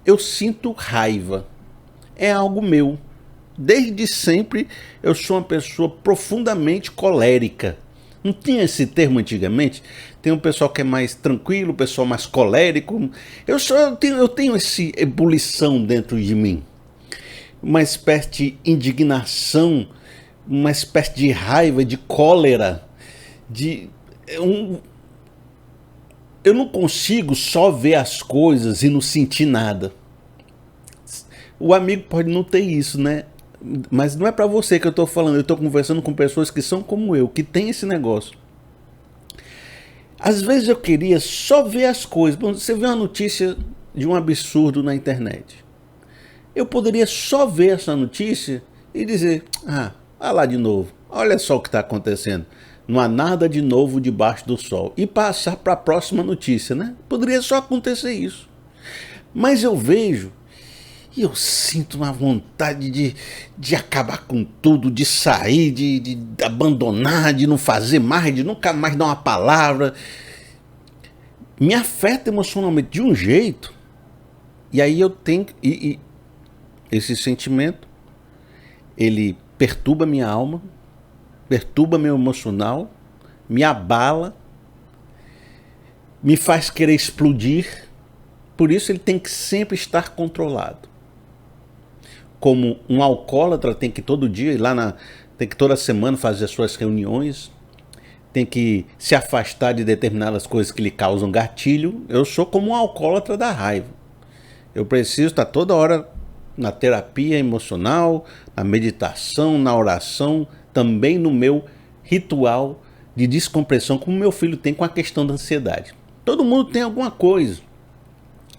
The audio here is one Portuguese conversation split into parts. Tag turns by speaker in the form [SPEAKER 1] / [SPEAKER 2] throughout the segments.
[SPEAKER 1] eu sinto raiva. É algo meu. Desde sempre eu sou uma pessoa profundamente colérica. Não tinha esse termo antigamente? Tem um pessoal que é mais tranquilo, um pessoal mais colérico. Eu tenho essa ebulição dentro de mim. Uma espécie de indignação, uma espécie de raiva, de cólera, de eu não consigo só ver as coisas e não sentir nada. O amigo pode não ter isso, né? Mas não é para você que eu estou falando. Eu estou conversando com pessoas que são como eu, que tem esse negócio. Às vezes eu queria só ver as coisas. Você vê uma notícia de um absurdo na internet. Eu poderia só ver essa notícia e dizer: olha lá de novo, olha só o que está acontecendo. Não há nada de novo debaixo do sol. E passar para a próxima notícia, né? Poderia só acontecer isso. Mas eu vejo e eu sinto uma vontade de acabar com tudo, de sair, de abandonar, de não fazer mais, de nunca mais dar uma palavra. Me afeta emocionalmente de um jeito. E aí eu tenho... esse sentimento, ele perturba minha alma, perturba meu emocional, me abala, me faz querer explodir. Por isso ele tem que sempre estar controlado. Como um alcoólatra tem que todo dia ir lá tem que toda semana fazer as suas reuniões, tem que se afastar de determinadas coisas que lhe causam gatilho. Eu sou como um alcoólatra da raiva. Eu preciso estar toda hora na terapia emocional, na meditação, na oração, também no meu ritual de descompressão, como meu filho tem com a questão da ansiedade. Todo mundo tem alguma coisa.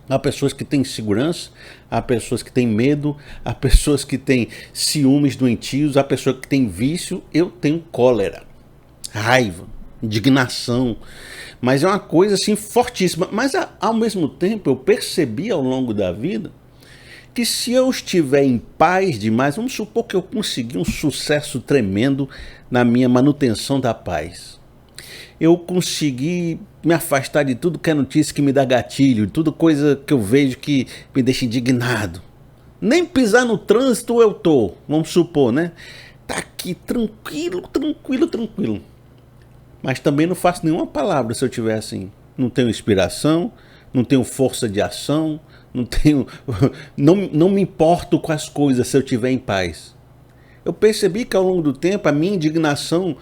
[SPEAKER 1] Há pessoas que têm insegurança, há pessoas que têm medo, há pessoas que têm ciúmes doentios, há pessoas que têm vício. Eu tenho cólera, raiva, indignação, mas é uma coisa assim fortíssima. Mas ao mesmo tempo eu percebi ao longo da vida que se eu estiver em paz demais, vamos supor que eu consegui um sucesso tremendo na minha manutenção da paz. Eu consegui me afastar de tudo que é notícia que me dá gatilho, tudo coisa que eu vejo que me deixa indignado. Nem pisar no trânsito eu tô, vamos supor, né? Tá aqui tranquilo. Mas também não faço nenhuma palavra se eu estiver assim. Não tenho inspiração, não tenho força de ação, não me importo com as coisas se eu estiver em paz. Eu percebi que ao longo do tempo a minha indignação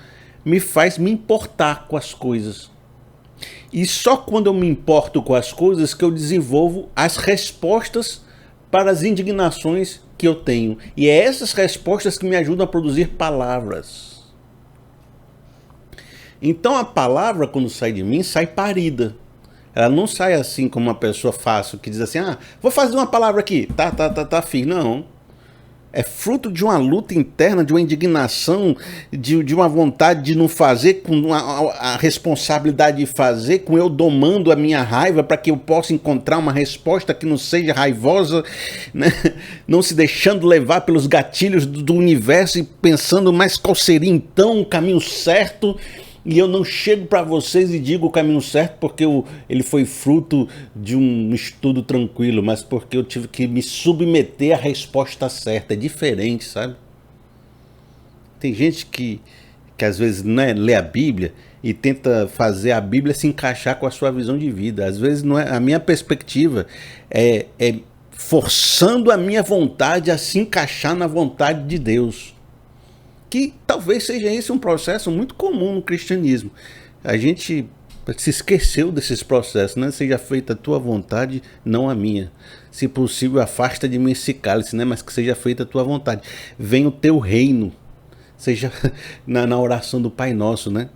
[SPEAKER 1] me faz me importar com as coisas. E só quando eu me importo com as coisas que eu desenvolvo as respostas para as indignações que eu tenho. E é essas respostas que me ajudam a produzir palavras. Então a palavra, quando sai de mim, sai parida. Ela não sai assim como uma pessoa fácil que diz assim: vou fazer uma palavra aqui. Tá, filho. Não. É fruto de uma luta interna, de uma indignação, de uma vontade de não fazer, com a responsabilidade de fazer, com eu domando a minha raiva para que eu possa encontrar uma resposta que não seja raivosa, né? Não se deixando levar pelos gatilhos do universo e pensando, mas qual seria então o caminho certo? E eu não chego para vocês e digo o caminho certo porque ele foi fruto de um estudo tranquilo, mas porque eu tive que me submeter à resposta certa. É diferente, sabe? Tem gente que às vezes, né, lê a Bíblia e tenta fazer a Bíblia se encaixar com a sua visão de vida. Às vezes não é, a minha perspectiva é forçando a minha vontade a se encaixar na vontade de Deus. Que talvez seja esse um processo muito comum no cristianismo. A gente se esqueceu desses processos, né? Seja feita a tua vontade, não a minha. Se possível, afasta de mim esse cálice, né? Mas que seja feita a tua vontade. Venha o teu reino. Seja na oração do Pai Nosso, né?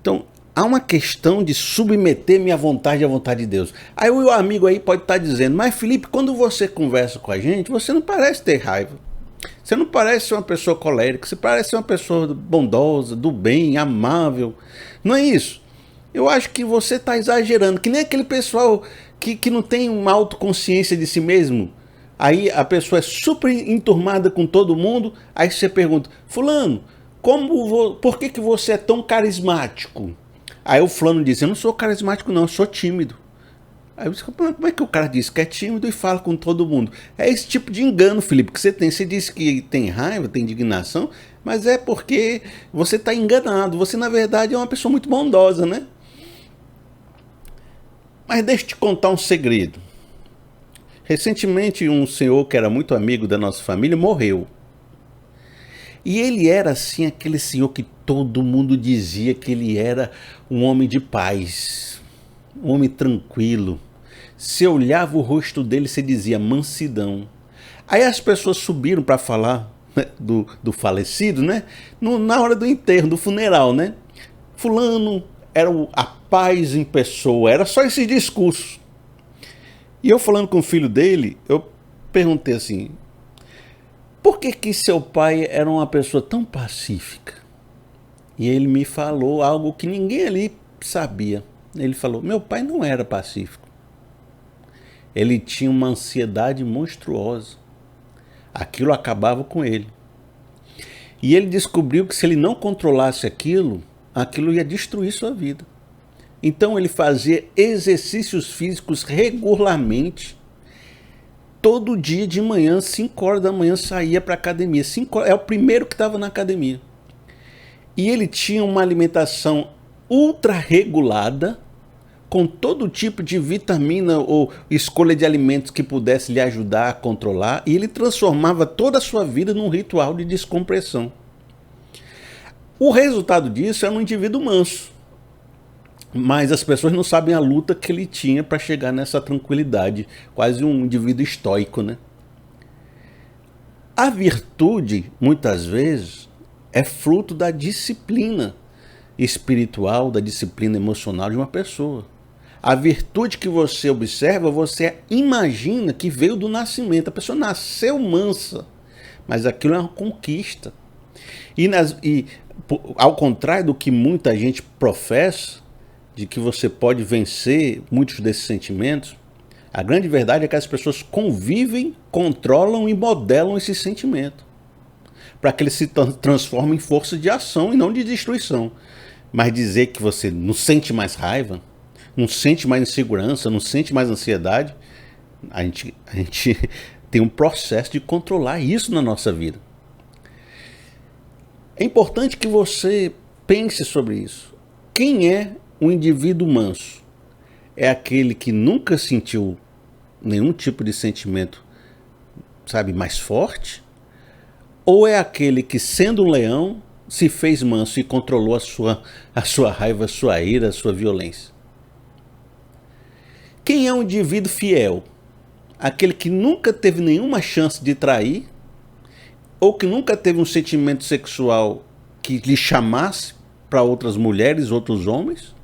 [SPEAKER 1] Então, há uma questão de submeter minha vontade à vontade de Deus. Aí o amigo aí pode estar dizendo: mas Felipe, quando você conversa com a gente, você não parece ter raiva. Você não parece ser uma pessoa colérica, você parece ser uma pessoa bondosa, do bem, amável. Não é isso. Eu acho que você está exagerando, que nem aquele pessoal que não tem uma autoconsciência de si mesmo. Aí a pessoa é super enturmada com todo mundo, aí você pergunta: fulano, por que você é tão carismático? Aí o fulano diz: eu não sou carismático não, eu sou tímido. Aí eu disse, como é que o cara diz que é tímido e fala com todo mundo? É esse tipo de engano, Felipe, que você tem. Você disse que tem raiva, tem indignação, mas é porque você está enganado. Você, na verdade, é uma pessoa muito bondosa, né? Mas deixa eu te contar um segredo. Recentemente, um senhor que era muito amigo da nossa família morreu. E ele era, assim, aquele senhor que todo mundo dizia que ele era um homem de paz, um homem tranquilo. Se olhava o rosto dele, você dizia mansidão. Aí as pessoas subiram para falar, né, do falecido, né? Na hora do enterro, do funeral, né? Fulano era a paz em pessoa, era só esse discurso. E eu falando com o filho dele, eu perguntei assim, por que seu pai era uma pessoa tão pacífica? E ele me falou algo que ninguém ali sabia. Ele falou, meu pai não era pacífico. Ele tinha uma ansiedade monstruosa. Aquilo acabava com ele. E ele descobriu que se ele não controlasse aquilo, aquilo ia destruir sua vida. Então ele fazia exercícios físicos regularmente. Todo dia de manhã, 5 horas da manhã, saía para a academia. 5 horas, é o primeiro que estava na academia. E ele tinha uma alimentação ultra regulada, com todo tipo de vitamina ou escolha de alimentos que pudesse lhe ajudar a controlar, e ele transformava toda a sua vida num ritual de descompressão. O resultado disso era um indivíduo manso, mas as pessoas não sabem a luta que ele tinha para chegar nessa tranquilidade, quase um indivíduo estoico, né? A virtude, muitas vezes, é fruto da disciplina espiritual, da disciplina emocional de uma pessoa. A virtude que você observa, você imagina que veio do nascimento. A pessoa nasceu mansa, mas aquilo é uma conquista. E ao contrário do que muita gente professa, de que você pode vencer muitos desses sentimentos, a grande verdade é que as pessoas convivem, controlam e modelam esse sentimento, para que ele se transforme em força de ação e não de destruição. Mas dizer que você não sente mais raiva, não sente mais insegurança, não sente mais ansiedade, a gente tem um processo de controlar isso na nossa vida. É importante que você pense sobre isso. Quem é um indivíduo manso? É aquele que nunca sentiu nenhum tipo de sentimento, sabe, mais forte? Ou é aquele que, sendo um leão, se fez manso e controlou a sua raiva, a sua ira, a sua violência? Quem é um indivíduo fiel? Aquele que nunca teve nenhuma chance de trair, ou que nunca teve um sentimento sexual que lhe chamasse para outras mulheres, outros homens?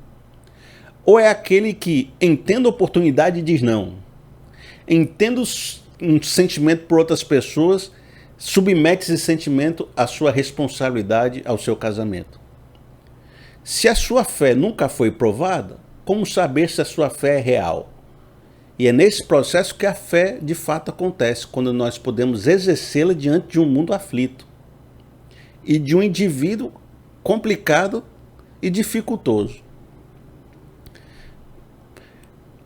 [SPEAKER 1] Ou é aquele que entende a oportunidade e diz não? Entende um sentimento por outras pessoas, submete esse sentimento à sua responsabilidade, ao seu casamento? Se a sua fé nunca foi provada, como saber se a sua fé é real? E é nesse processo que a fé de fato acontece, quando nós podemos exercê-la diante de um mundo aflito e de um indivíduo complicado e dificultoso.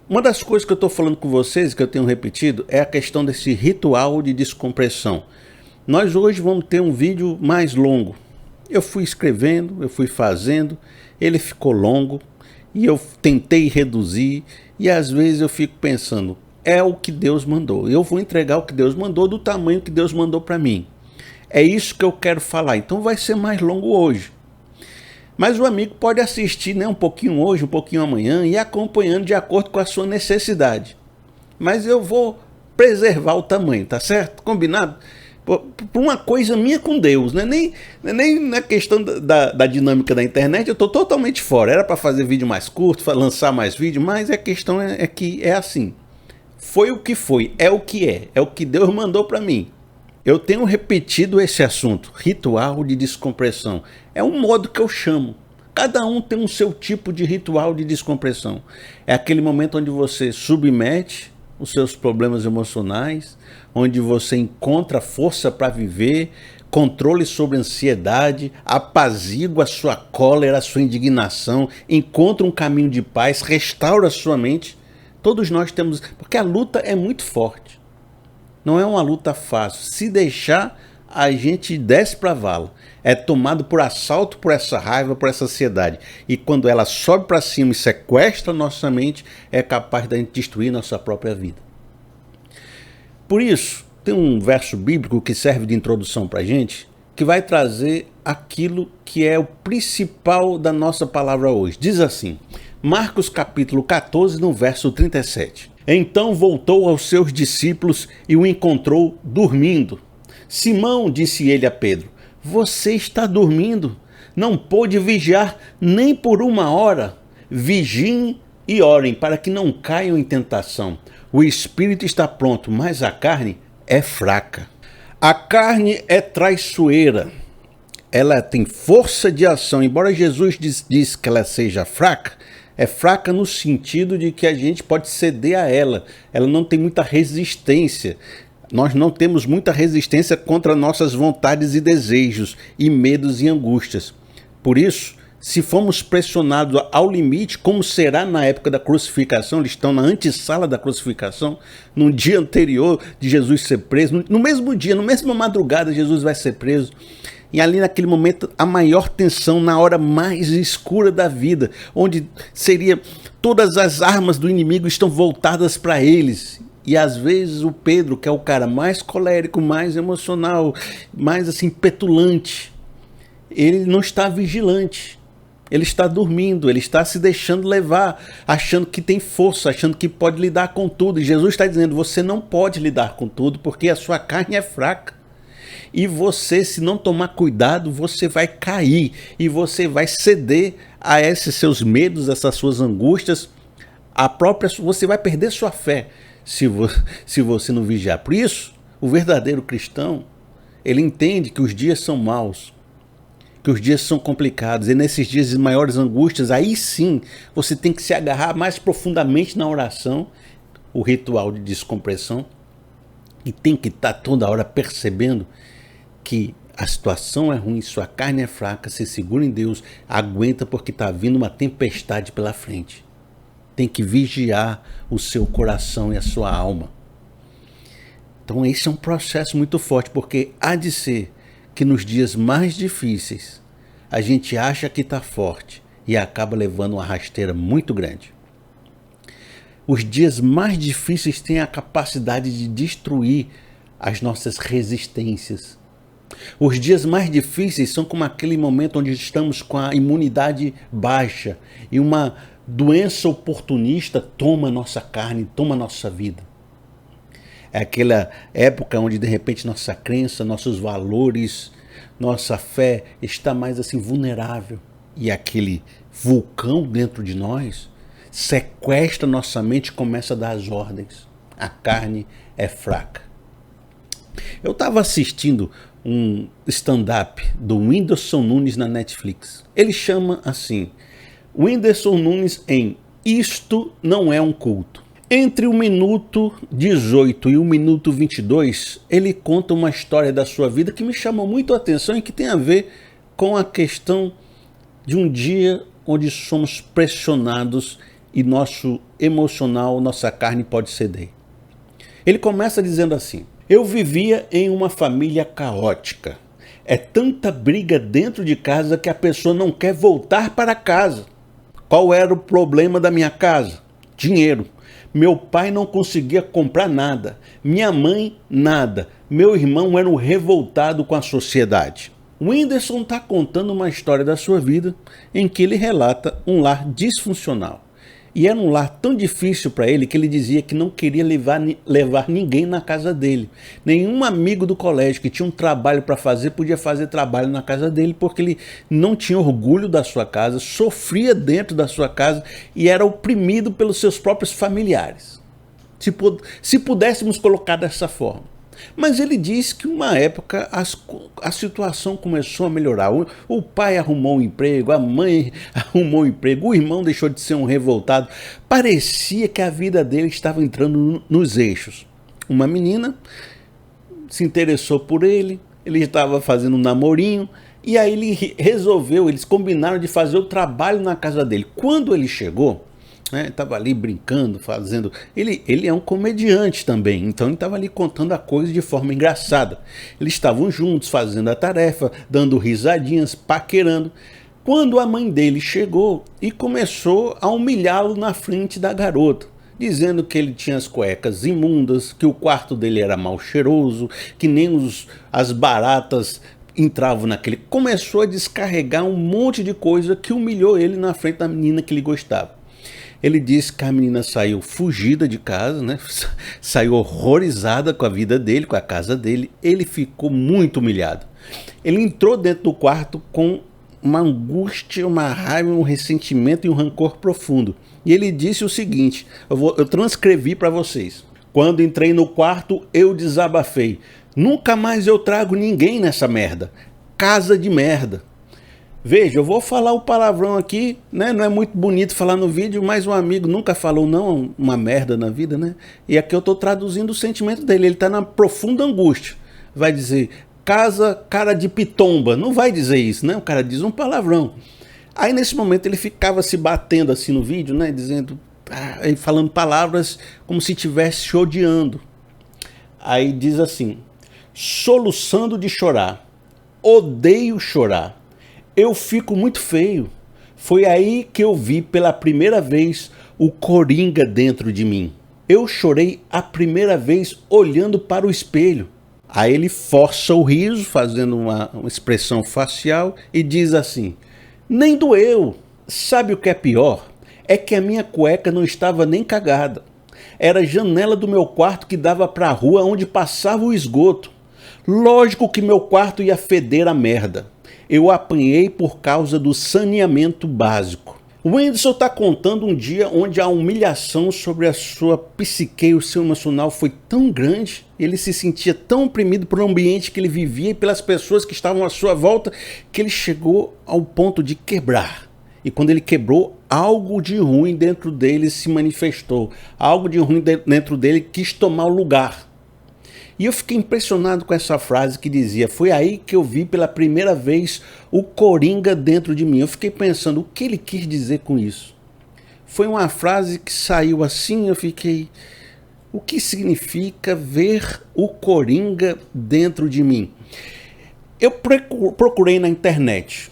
[SPEAKER 1] Uma das coisas que eu estou falando com vocês, que eu tenho repetido, é a questão desse ritual de descompressão. Nós hoje vamos ter um vídeo mais longo. Eu fui escrevendo, eu fui fazendo, ele ficou longo e eu tentei reduzir, e às vezes eu fico pensando, é o que Deus mandou. Eu vou entregar o que Deus mandou do tamanho que Deus mandou para mim. É isso que eu quero falar, então vai ser mais longo hoje. Mas o amigo pode assistir, né, um pouquinho hoje, um pouquinho amanhã, e ir acompanhando de acordo com a sua necessidade. Mas eu vou preservar o tamanho, tá certo? Combinado? Por uma coisa minha com Deus, né? Nem na questão da dinâmica da internet, eu estou totalmente fora. Era para fazer vídeo mais curto, para lançar mais vídeo, mas a questão é que é assim. Foi o que foi, é o que Deus mandou para mim. Eu tenho repetido esse assunto, ritual de descompressão. É um modo que eu chamo. Cada um tem um seu tipo de ritual de descompressão. É aquele momento onde você submete os seus problemas emocionais, onde você encontra força para viver, controle sobre a ansiedade, apazigua a sua cólera, a sua indignação, encontra um caminho de paz, restaura a sua mente, Todos nós temos, porque a luta é muito forte. Não é uma luta fácil. Se deixar, a gente desce para a vala. É tomado por assalto por essa raiva, por essa ansiedade. E quando ela sobe para cima e sequestra nossa mente, é capaz da gente destruir nossa própria vida. Por isso, tem um verso bíblico que serve de introdução para a gente, que vai trazer aquilo que é o principal da nossa palavra hoje. Diz assim, Marcos capítulo 14, no verso 37. Então voltou aos seus discípulos e o encontrou dormindo. Simão, disse ele a Pedro, você está dormindo? Não pôde vigiar nem por 1 hora? Vigiem e orem para que não caiam em tentação. O espírito está pronto, mas a carne é fraca. A carne é traiçoeira. Ela tem força de ação. Embora Jesus diz que ela seja fraca, é fraca no sentido de que a gente pode ceder a ela. Ela não tem muita resistência. Nós não temos muita resistência contra nossas vontades e desejos, e medos e angústias. Por isso, se formos pressionados ao limite, como será na época da crucificação, eles estão na antessala da crucificação, no dia anterior de Jesus ser preso, no mesmo dia, na mesma madrugada, Jesus vai ser preso. E ali naquele momento, a maior tensão, na hora mais escura da vida, onde seria todas as armas do inimigo estão voltadas para eles. E às vezes o Pedro, que é o cara mais colérico, mais emocional, mais assim petulante, ele não está vigilante. Ele está dormindo, ele está se deixando levar, achando que tem força, achando que pode lidar com tudo. E Jesus está dizendo, você não pode lidar com tudo porque a sua carne é fraca. E você, se não tomar cuidado, você vai cair e você vai ceder a esses seus medos, essas suas angústias. Você vai perder sua fé se você não vigiar. Por isso, o verdadeiro cristão, ele entende que os dias são maus, que os dias são complicados, e nesses dias de maiores angústias, aí sim, você tem que se agarrar mais profundamente na oração, o ritual de descompressão, e tem que estar toda hora percebendo que a situação é ruim, sua carne é fraca, se segura em Deus, aguenta porque está vindo uma tempestade pela frente. Tem que vigiar o seu coração e a sua alma. Então esse é um processo muito forte, porque há de ser que nos dias mais difíceis a gente acha que está forte e acaba levando uma rasteira muito grande. Os dias mais difíceis têm a capacidade de destruir as nossas resistências. Os dias mais difíceis são como aquele momento onde estamos com a imunidade baixa e uma doença oportunista toma nossa carne, toma nossa vida. É aquela época onde de repente nossa crença, nossos valores, nossa fé está mais assim vulnerável. E aquele vulcão dentro de nós sequestra nossa mente e começa a dar as ordens. A carne é fraca. Eu estava assistindo um stand-up do Whindersson Nunes na Netflix. Ele chama assim, Whindersson Nunes em Isto Não É um Culto. Entre o minuto 18 e o minuto 22, ele conta uma história da sua vida que me chamou muito a atenção e que tem a ver com a questão de um dia onde somos pressionados e nosso emocional, nossa carne pode ceder. Ele começa dizendo assim, eu vivia em uma família caótica. É tanta briga dentro de casa que a pessoa não quer voltar para casa. Qual era o problema da minha casa? Dinheiro. Meu pai não conseguia comprar nada. Minha mãe, nada. Meu irmão era um revoltado com a sociedade. O Whindersson está contando uma história da sua vida em que ele relata um lar disfuncional. E era um lar tão difícil para ele que ele dizia que não queria levar ninguém na casa dele. Nenhum amigo do colégio que tinha um trabalho para fazer podia fazer trabalho na casa dele porque ele não tinha orgulho da sua casa, sofria dentro da sua casa e era oprimido pelos seus próprios familiares. Se pudéssemos colocar dessa forma. Mas ele diz que uma época a situação começou a melhorar. O pai arrumou um emprego, a mãe arrumou um emprego, o irmão deixou de ser um revoltado. Parecia que a vida dele estava entrando nos eixos. Uma menina se interessou por ele, ele estava fazendo um namorinho, e aí eles combinaram de fazer o trabalho na casa dele. Quando ele chegou, né? Estava ali brincando, fazendo... Ele é um comediante também, então ele estava ali contando a coisa de forma engraçada. Eles estavam juntos, fazendo a tarefa, dando risadinhas, paquerando, quando a mãe dele chegou e começou a humilhá-lo na frente da garota, dizendo que ele tinha as cuecas imundas, que o quarto dele era mal cheiroso, que nem as baratas entravam naquele... Começou a descarregar um monte de coisa que humilhou ele na frente da menina que ele gostava. Ele disse que a menina saiu fugida de casa, né? Saiu horrorizada com a vida dele, com a casa dele. Ele ficou muito humilhado. Ele entrou dentro do quarto com uma angústia, uma raiva, um ressentimento e um rancor profundo. E ele disse o seguinte, eu transcrevi para vocês. Quando entrei no quarto, eu desabafei. Nunca mais eu trago ninguém nessa merda. Casa de merda. Veja, eu vou falar o palavrão aqui, né? Não é muito bonito falar no vídeo, mas um amigo nunca falou não uma merda na vida, né? E aqui eu estou traduzindo o sentimento dele. Ele está na profunda angústia. Vai dizer, cara de pitomba. Não vai dizer isso, né? O cara diz um palavrão. Aí nesse momento ele ficava se batendo assim no vídeo, né? Dizendo, falando palavras como se estivesse odiando. Aí diz assim, soluçando de chorar, odeio chorar. Eu fico muito feio. Foi aí que eu vi pela primeira vez o Coringa dentro de mim. Eu chorei a primeira vez olhando para o espelho. Aí ele força o riso, fazendo uma expressão facial e diz assim, nem doeu. Sabe o que é pior? É que a minha cueca não estava nem cagada. Era a janela do meu quarto que dava para a rua onde passava o esgoto. Lógico que meu quarto ia feder a merda. Eu apanhei por causa do saneamento básico. O Whindersson está contando um dia onde a humilhação sobre a sua psique e o seu emocional foi tão grande, ele se sentia tão oprimido por um ambiente que ele vivia e pelas pessoas que estavam à sua volta, que ele chegou ao ponto de quebrar. E quando ele quebrou, algo de ruim dentro dele se manifestou. Algo de ruim dentro dele quis tomar o lugar. E eu fiquei impressionado com essa frase que dizia, foi aí que eu vi pela primeira vez o Coringa dentro de mim. Eu fiquei pensando, o que ele quis dizer com isso? Foi uma frase que saiu assim, eu fiquei, o que significa ver o Coringa dentro de mim? Eu procurei na internet,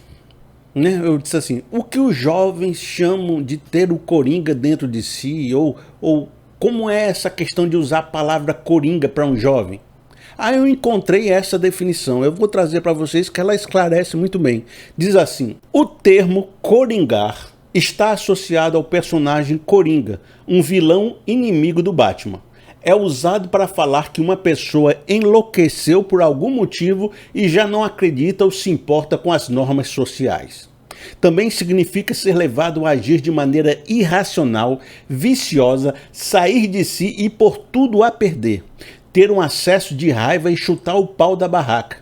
[SPEAKER 1] né? Eu disse assim, o que os jovens chamam de ter o Coringa dentro de si, ou como é essa questão de usar a palavra Coringa para um jovem? Aí eu encontrei essa definição, eu vou trazer para vocês que ela esclarece muito bem. Diz assim, o termo coringar está associado ao personagem Coringa, um vilão inimigo do Batman. É usado para falar que uma pessoa enlouqueceu por algum motivo e já não acredita ou se importa com as normas sociais. Também significa ser levado a agir de maneira irracional, viciosa, sair de si e pôr tudo a perder, ter um acesso de raiva e chutar o pau da barraca.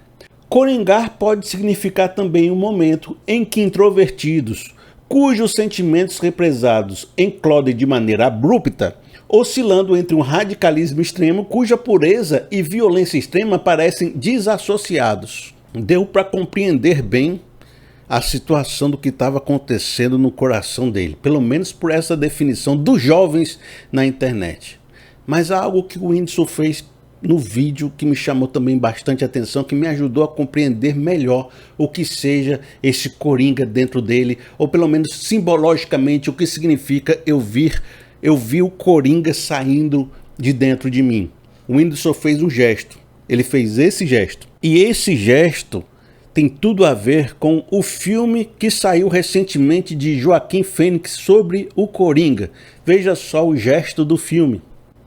[SPEAKER 1] Coringar pode significar também um momento em que introvertidos, cujos sentimentos represados eclodem de maneira abrupta, oscilando entre um radicalismo extremo cuja pureza e violência extrema parecem desassociados. Deu para compreender bem a situação do que estava acontecendo no coração dele, pelo menos por essa definição dos jovens na internet. Mas há algo que o Whindersson fez no vídeo que me chamou também bastante atenção, que me ajudou a compreender melhor o que seja esse Coringa dentro dele, ou pelo menos simbologicamente o que significa eu vi o Coringa saindo de dentro de mim. O Whindersson fez um gesto, ele fez esse gesto, e esse gesto tem tudo a ver com o filme que saiu recentemente de Joaquim Fênix sobre o Coringa. Veja só o gesto do filme.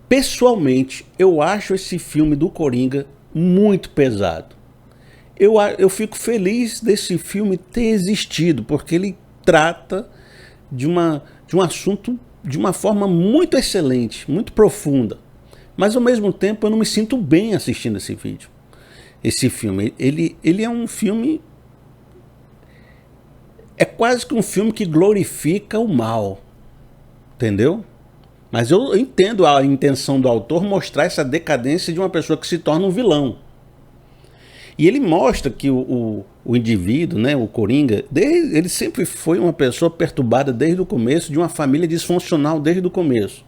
[SPEAKER 1] Pessoalmente, eu acho esse filme do Coringa muito pesado. Eu fico feliz desse filme ter existido, porque ele trata de um assunto de uma forma muito excelente, muito profunda. Mas ao mesmo tempo eu não me sinto bem assistindo esse vídeo. Esse filme, ele é um filme, é quase que um filme que glorifica o mal, entendeu? Mas eu entendo a intenção do autor mostrar essa decadência de uma pessoa que se torna um vilão. E ele mostra que o indivíduo, né, o Coringa, ele sempre foi uma pessoa perturbada desde o começo, de uma família disfuncional desde o começo.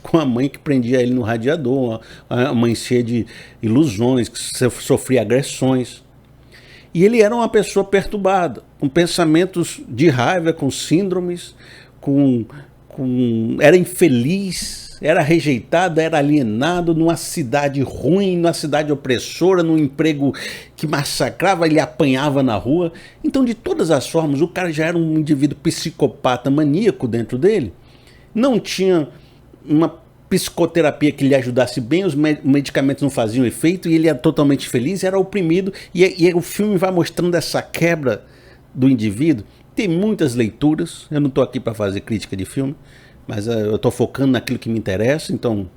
[SPEAKER 1] Com a mãe que prendia ele no radiador, a mãe cheia de ilusões, que sofria agressões. E ele era uma pessoa perturbada, com pensamentos de raiva, com síndromes, era infeliz, era rejeitado, era alienado, numa cidade ruim, numa cidade opressora, num emprego que massacrava, ele apanhava na rua. Então, de todas as formas, o cara já era um indivíduo psicopata, maníaco dentro dele. Não tinha uma psicoterapia que lhe ajudasse bem, os medicamentos não faziam efeito e ele era totalmente feliz, era oprimido. E o filme vai mostrando essa quebra do indivíduo. Tem muitas leituras, eu não estou aqui para fazer crítica de filme, mas eu estou focando naquilo que me interessa. Então,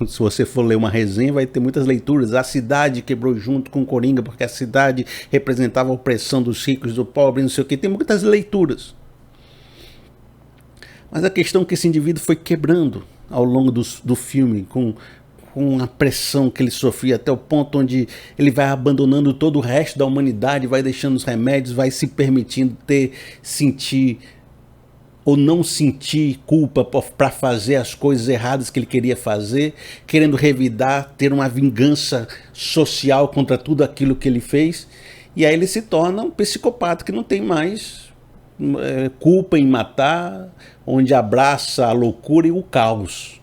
[SPEAKER 1] se você for ler uma resenha, vai ter muitas leituras. A cidade quebrou junto com o Coringa, porque a cidade representava a opressão dos ricos, do pobre, não sei o que. Tem muitas leituras. Mas a questão é que esse indivíduo foi quebrando ao longo do filme, com a pressão que ele sofria, até o ponto onde ele vai abandonando todo o resto da humanidade, vai deixando os remédios, vai se permitindo sentir ou não sentir culpa para fazer as coisas erradas que ele queria fazer, querendo revidar, ter uma vingança social contra tudo aquilo que ele fez. E aí ele se torna um psicopata que não tem mais culpa em matar, onde abraça a loucura e o caos.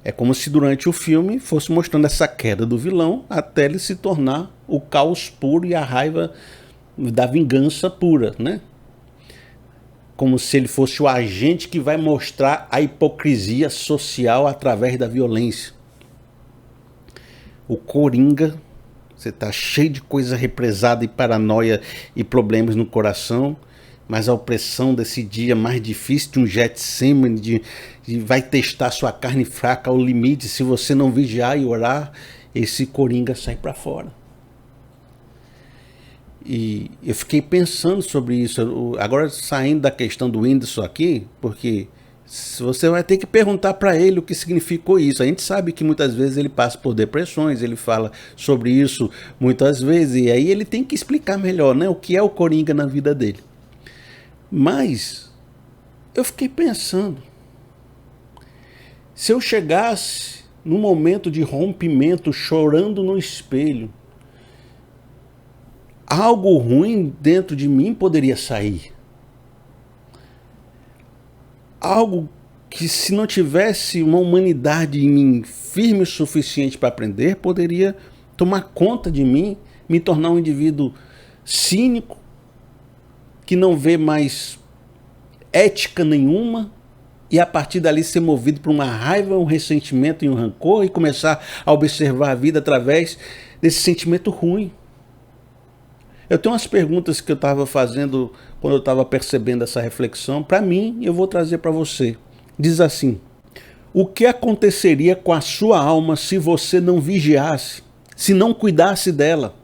[SPEAKER 1] É como se durante o filme fosse mostrando essa queda do vilão até ele se tornar o caos puro e a raiva da vingança pura, né? Como se ele fosse o agente que vai mostrar a hipocrisia social através da violência. O Coringa, você está cheio de coisa represada e paranoia e problemas no coração, mas a opressão desse dia mais difícil, de um Getsemane, de vai testar sua carne fraca ao limite. Se você não vigiar e orar, esse Coringa sai para fora. E eu fiquei pensando sobre isso, agora saindo da questão do Whindersson aqui, porque você vai ter que perguntar para ele o que significou isso. A gente sabe que muitas vezes ele passa por depressões, ele fala sobre isso muitas vezes, e aí ele tem que explicar melhor, né, o que é o Coringa na vida dele. Mas eu fiquei pensando, se eu chegasse num momento de rompimento, chorando no espelho, algo ruim dentro de mim poderia sair. Algo que, se não tivesse uma humanidade em mim firme o suficiente para aprender, poderia tomar conta de mim, me tornar um indivíduo cínico, que não vê mais ética nenhuma, e a partir dali ser movido por uma raiva, um ressentimento e um rancor, e começar a observar a vida através desse sentimento ruim. Eu tenho umas perguntas que eu estava fazendo quando eu estava percebendo essa reflexão. Para mim, eu vou trazer para você. Diz assim: o que aconteceria com a sua alma se você não vigiasse, se não cuidasse dela?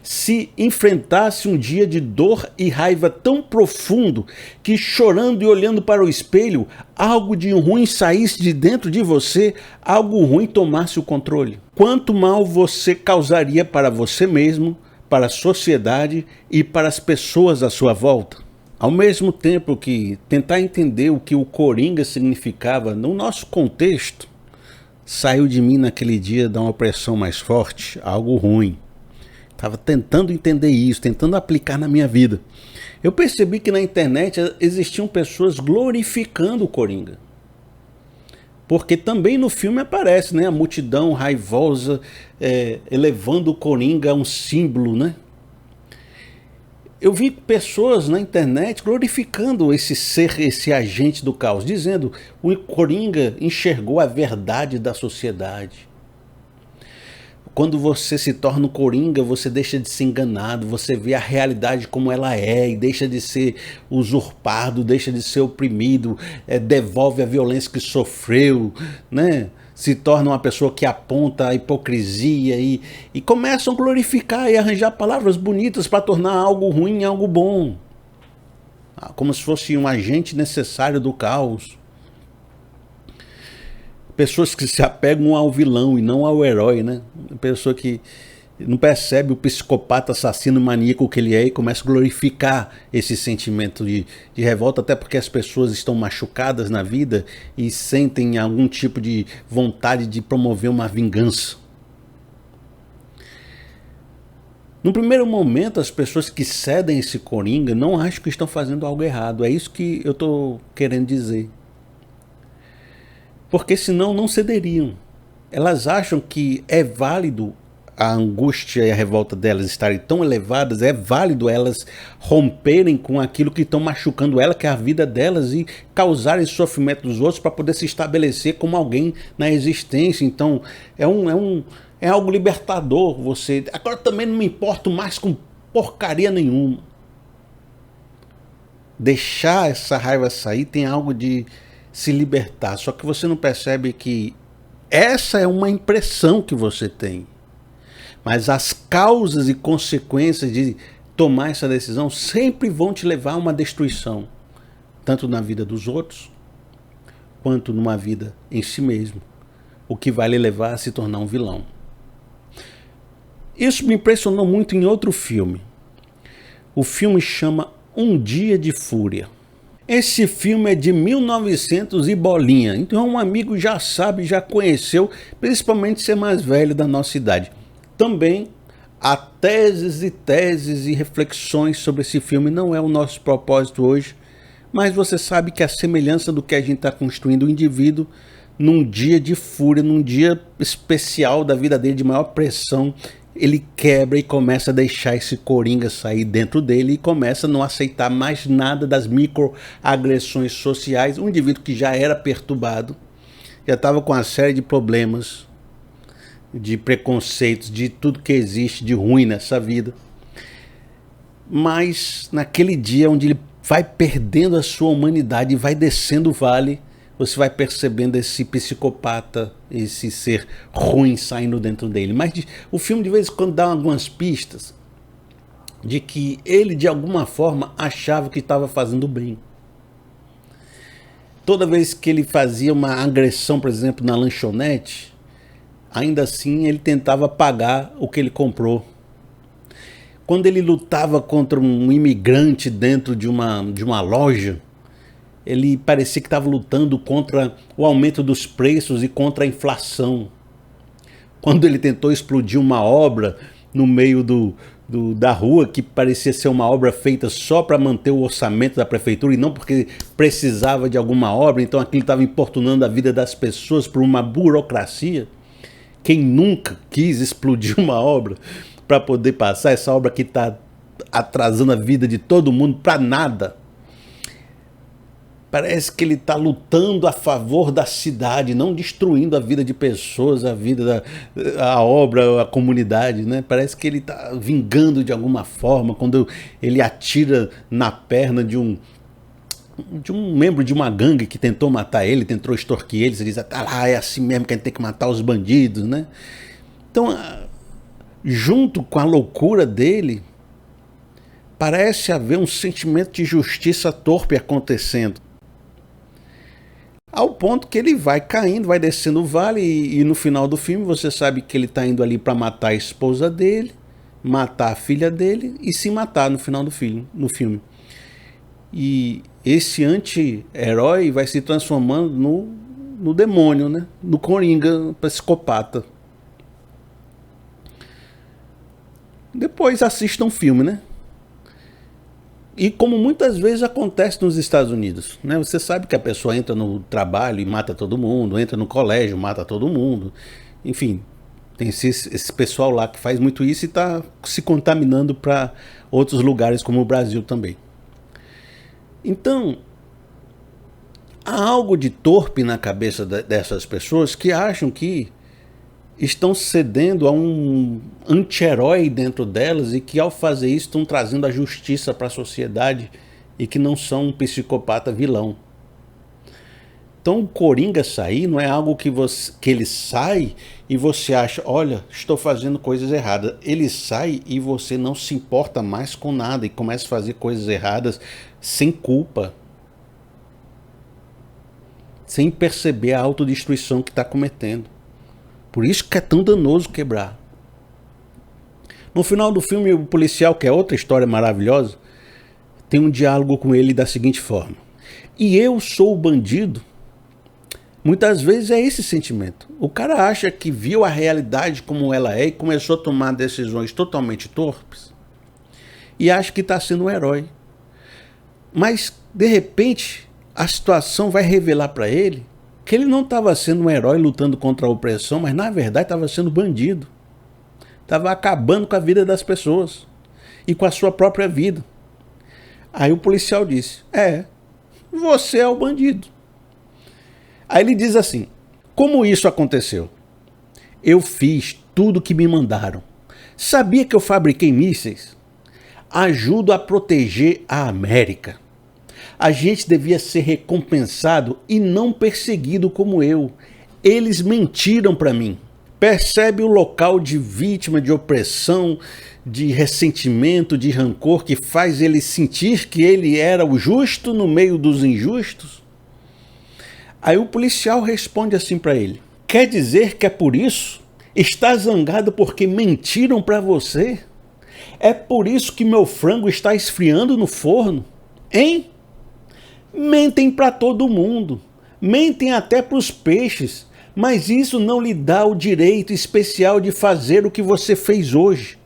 [SPEAKER 1] Se enfrentasse um dia de dor e raiva tão profundo que, chorando e olhando para o espelho, algo de ruim saísse de dentro de você, algo ruim tomasse o controle? Quanto mal você causaria para você mesmo, para a sociedade e para as pessoas à sua volta? Ao mesmo tempo que tentar entender o que o Coringa significava no nosso contexto, saiu de mim naquele dia de uma opressão mais forte, algo ruim. Estava tentando entender isso, tentando aplicar na minha vida. Eu percebi que na internet existiam pessoas glorificando o Coringa. Porque também no filme aparece, né, a multidão raivosa, elevando o Coringa a um símbolo, né? Eu vi pessoas na internet glorificando esse ser, esse agente do caos, dizendo que o Coringa enxergou a verdade da sociedade. Quando você se torna um Coringa, você deixa de ser enganado, você vê a realidade como ela é e deixa de ser usurpado, deixa de ser oprimido, devolve a violência que sofreu, né? Se torna uma pessoa que aponta a hipocrisia e começam a glorificar e arranjar palavras bonitas para tornar algo ruim algo bom. Como se fosse um agente necessário do caos. Pessoas que se apegam ao vilão e não ao herói, né? Pessoa que Não percebe o psicopata, assassino, maníaco que ele é e começa a glorificar esse sentimento de revolta, até porque as pessoas estão machucadas na vida e sentem algum tipo de vontade de promover uma vingança. No primeiro momento, as pessoas que cedem esse coringa não acham que estão fazendo algo errado. É isso que eu estou querendo dizer. Porque senão não cederiam. Elas acham que é válido a angústia e a revolta delas estarem tão elevadas, é válido elas romperem com aquilo que estão machucando ela, que é a vida delas, e causarem sofrimento dos outros para poder se estabelecer como alguém na existência. Então é algo libertador você. Agora também não me importo mais com porcaria nenhuma. Deixar essa raiva sair tem algo de se libertar, só que você não percebe que essa é uma impressão que você tem. Mas as causas e consequências de tomar essa decisão sempre vão te levar a uma destruição, tanto na vida dos outros, quanto numa vida em si mesmo, o que vai lhe levar a se tornar um vilão. Isso me impressionou muito em outro filme. O filme chama Um Dia de Fúria. Esse filme é de 1900 e bolinha, então um amigo já sabe, já conheceu, principalmente ser mais velho da nossa idade. Também há teses e reflexões sobre esse filme, não é o nosso propósito hoje, mas você sabe que a semelhança do que a gente está construindo o indivíduo num dia de fúria, num dia especial da vida dele, de maior pressão, ele quebra e começa a deixar esse coringa sair dentro dele e começa a não aceitar mais nada das microagressões sociais. Um indivíduo que já era perturbado, já estava com uma série de problemas, de preconceitos, de tudo que existe de ruim nessa vida. Mas naquele dia onde ele vai perdendo a sua humanidade e vai descendo o vale, você vai percebendo esse psicopata, esse ser ruim saindo dentro dele. Mas o filme de vez em quando dá algumas pistas de que ele de alguma forma achava que estava fazendo bem. Toda vez que ele fazia uma agressão, por exemplo, na lanchonete, ainda assim ele tentava pagar o que ele comprou. Quando ele lutava contra um imigrante dentro de uma loja, ele parecia que estava lutando contra o aumento dos preços e contra a inflação. Quando ele tentou explodir uma obra no meio da rua, que parecia ser uma obra feita só para manter o orçamento da prefeitura e não porque precisava de alguma obra, então aquilo estava importunando a vida das pessoas por uma burocracia. Quem nunca quis explodir uma obra para poder passar essa obra que está atrasando a vida de todo mundo para nada? Parece que ele está lutando a favor da cidade, não destruindo a vida de pessoas, a obra, a comunidade, né? Parece que ele está vingando de alguma forma quando ele atira na perna de um membro de uma gangue que tentou matar ele, tentou extorquir ele. Você diz, ah lá, é assim mesmo que a gente tem que matar os bandidos, né? Então, junto com a loucura dele, parece haver um sentimento de justiça torpe acontecendo. Ao ponto que ele vai caindo, vai descendo o vale e no final do filme você sabe que ele está indo ali para matar a esposa dele, matar a filha dele e se matar no final do filme, no filme. E esse anti-herói vai se transformando no demônio, né? No coringa, psicopata. Depois assista um filme, né? E como muitas vezes acontece nos Estados Unidos, né? Você sabe que a pessoa entra no trabalho e mata todo mundo, entra no colégio, mata todo mundo. Enfim, tem esse pessoal lá que faz muito isso e está se contaminando para outros lugares como o Brasil também. Então, há algo de torpe na cabeça dessas pessoas que acham que estão cedendo a um anti-herói dentro delas e que ao fazer isso estão trazendo a justiça para a sociedade e que não são um psicopata vilão. Então o coringa sair não é algo que ele sai e você acha, olha, estou fazendo coisas erradas. Ele sai e você não se importa mais com nada e começa a fazer coisas erradas sem culpa, sem perceber a autodestruição que está cometendo. Por isso que é tão danoso quebrar. No final do filme, o policial, que é outra história maravilhosa, tem um diálogo com ele da seguinte forma: e eu sou o bandido? Muitas vezes é esse sentimento. O cara acha que viu a realidade como ela é e começou a tomar decisões totalmente torpes e acha que está sendo um herói. Mas, de repente, a situação vai revelar para ele que ele não estava sendo um herói lutando contra a opressão, mas na verdade estava sendo bandido. Estava acabando com a vida das pessoas e com a sua própria vida. Aí o policial disse: você é o bandido. Aí ele diz assim: como isso aconteceu? Eu fiz tudo o que me mandaram. Sabia que eu fabriquei mísseis? Ajudo a proteger a América. A gente devia ser recompensado e não perseguido como eu. Eles mentiram para mim. Percebe o local de vítima, de opressão, de ressentimento, de rancor que faz ele sentir que ele era o justo no meio dos injustos? Aí o policial responde assim para ele: quer dizer que é por isso? Está zangado porque mentiram para você? É por isso que meu frango está esfriando no forno? Hein? Mentem para todo mundo. Mentem até para os peixes. Mas isso não lhe dá o direito especial de fazer o que você fez hoje.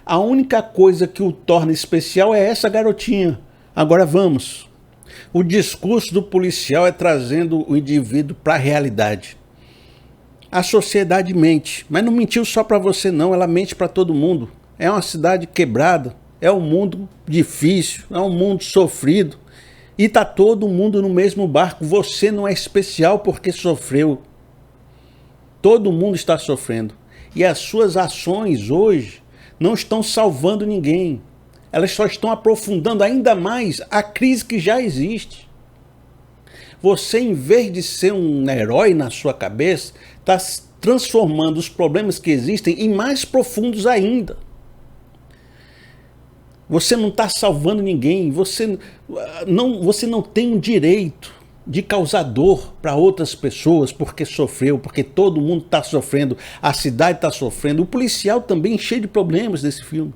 [SPEAKER 1] A única coisa que o torna especial é essa garotinha. Agora vamos. O discurso do policial é trazendo o indivíduo para a realidade. A sociedade mente, mas não mentiu só para você não, ela mente para todo mundo. É uma cidade quebrada, é um mundo difícil, é um mundo sofrido. E está todo mundo no mesmo barco. Você não é especial porque sofreu. Todo mundo está sofrendo. E as suas ações hoje não estão salvando ninguém. Elas só estão aprofundando ainda mais a crise que já existe. Você, em vez de ser um herói na sua cabeça, está transformando os problemas que existem em mais profundos ainda. Você não está salvando ninguém. Você não tem o direito de causar dor para outras pessoas porque sofreu, porque todo mundo está sofrendo, a cidade está sofrendo, o policial também cheio de problemas nesse filme.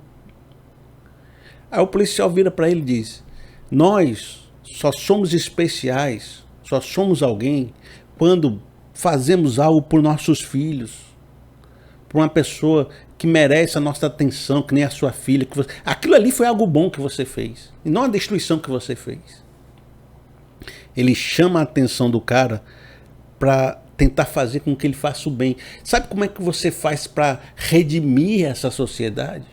[SPEAKER 1] Aí o policial vira para ele e diz: nós só somos especiais, só somos alguém quando fazemos algo por nossos filhos, por uma pessoa que merece a nossa atenção, que nem a sua filha. Aquilo ali foi algo bom que você fez, e não a destruição que você fez. Ele chama a atenção do cara para tentar fazer com que ele faça o bem. Sabe como é que você faz para redimir essa sociedade?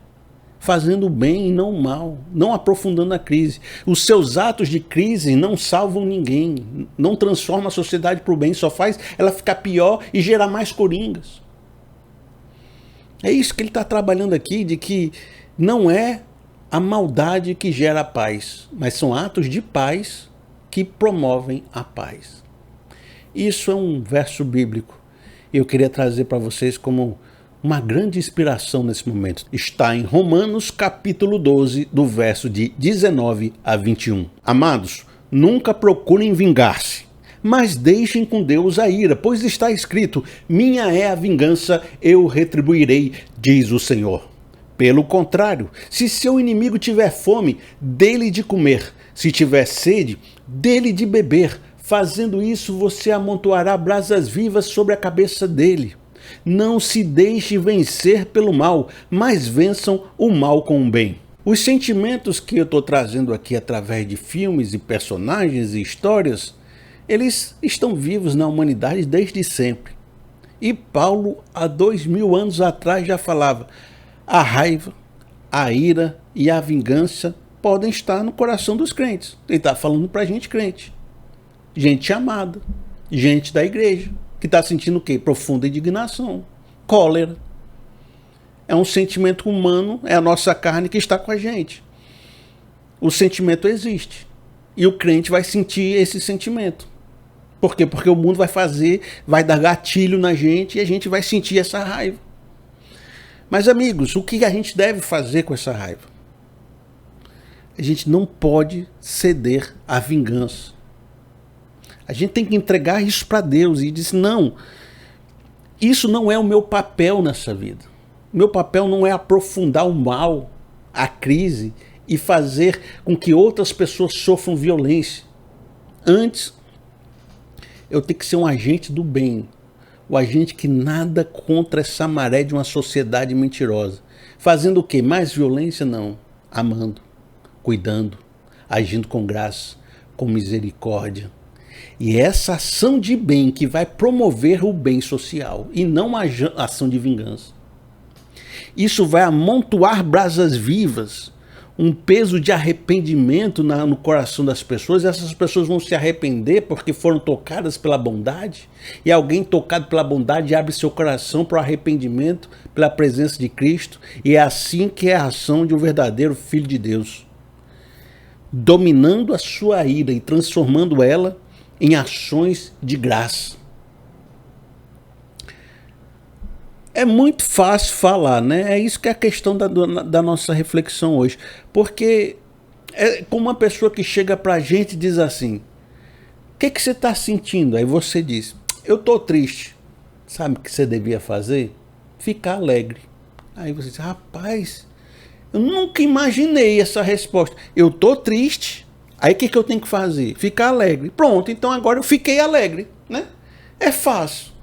[SPEAKER 1] Fazendo o bem e não o mal, não aprofundando a crise. Os seus atos de crise não salvam ninguém, não transformam a sociedade para o bem, só faz ela ficar pior e gerar mais coringas. É isso que ele está trabalhando aqui, de que não é a maldade que gera a paz, mas são atos de paz que promovem a paz. Isso é um verso bíblico. Eu queria trazer para vocês como uma grande inspiração nesse momento. Está em Romanos capítulo 12, do verso de 19 a 21. Amados, nunca procurem vingar-se, mas deixem com Deus a ira, pois está escrito: minha é a vingança, eu retribuirei, diz o Senhor. Pelo contrário, se seu inimigo tiver fome, dê-lhe de comer. Se tiver sede, dê-lhe de beber. Fazendo isso, você amontoará brasas vivas sobre a cabeça dele. Não se deixe vencer pelo mal, mas vençam o mal com o bem. Os sentimentos que eu estou trazendo aqui através de filmes e personagens e histórias, eles estão vivos na humanidade desde sempre. E Paulo, há 2000 anos atrás, já falava: a raiva, a ira e a vingança podem estar no coração dos crentes. Ele está falando para gente crente. Gente amada, gente da igreja, que está sentindo o quê? Profunda indignação, cólera. É um sentimento humano, é a nossa carne que está com a gente. O sentimento existe. E o crente vai sentir esse sentimento. Por quê? Porque o mundo vai dar gatilho na gente e a gente vai sentir essa raiva. Mas, amigos, o que a gente deve fazer com essa raiva? A gente não pode ceder à vingança. A gente tem que entregar isso para Deus e dizer: não, isso não é o meu papel nessa vida. Meu papel não é aprofundar o mal, a crise e fazer com que outras pessoas sofram violência. Antes, eu tenho que ser um agente do bem, o agente que nada contra essa maré de uma sociedade mentirosa. Fazendo o quê? Mais violência? Não. Amando, cuidando, agindo com graça, com misericórdia. E é essa ação de bem que vai promover o bem social e não a ação de vingança. Isso vai amontoar brasas vivas, um peso de arrependimento no coração das pessoas. Essas pessoas vão se arrepender porque foram tocadas pela bondade. E alguém tocado pela bondade abre seu coração para o arrependimento, pela presença de Cristo. E é assim que é a ação de um verdadeiro Filho de Deus. Dominando a sua ira e transformando ela em ações de graça. É muito fácil falar, né? É isso que é a questão da nossa reflexão hoje. Porque é como uma pessoa que chega pra gente e diz assim: o que você está sentindo? Aí você diz: eu tô triste. Sabe o que você devia fazer? Ficar alegre. Aí você diz: rapaz, eu nunca imaginei essa resposta. Eu tô triste. Aí o que eu tenho que fazer? Ficar alegre. Pronto, então agora eu fiquei alegre, né? É fácil.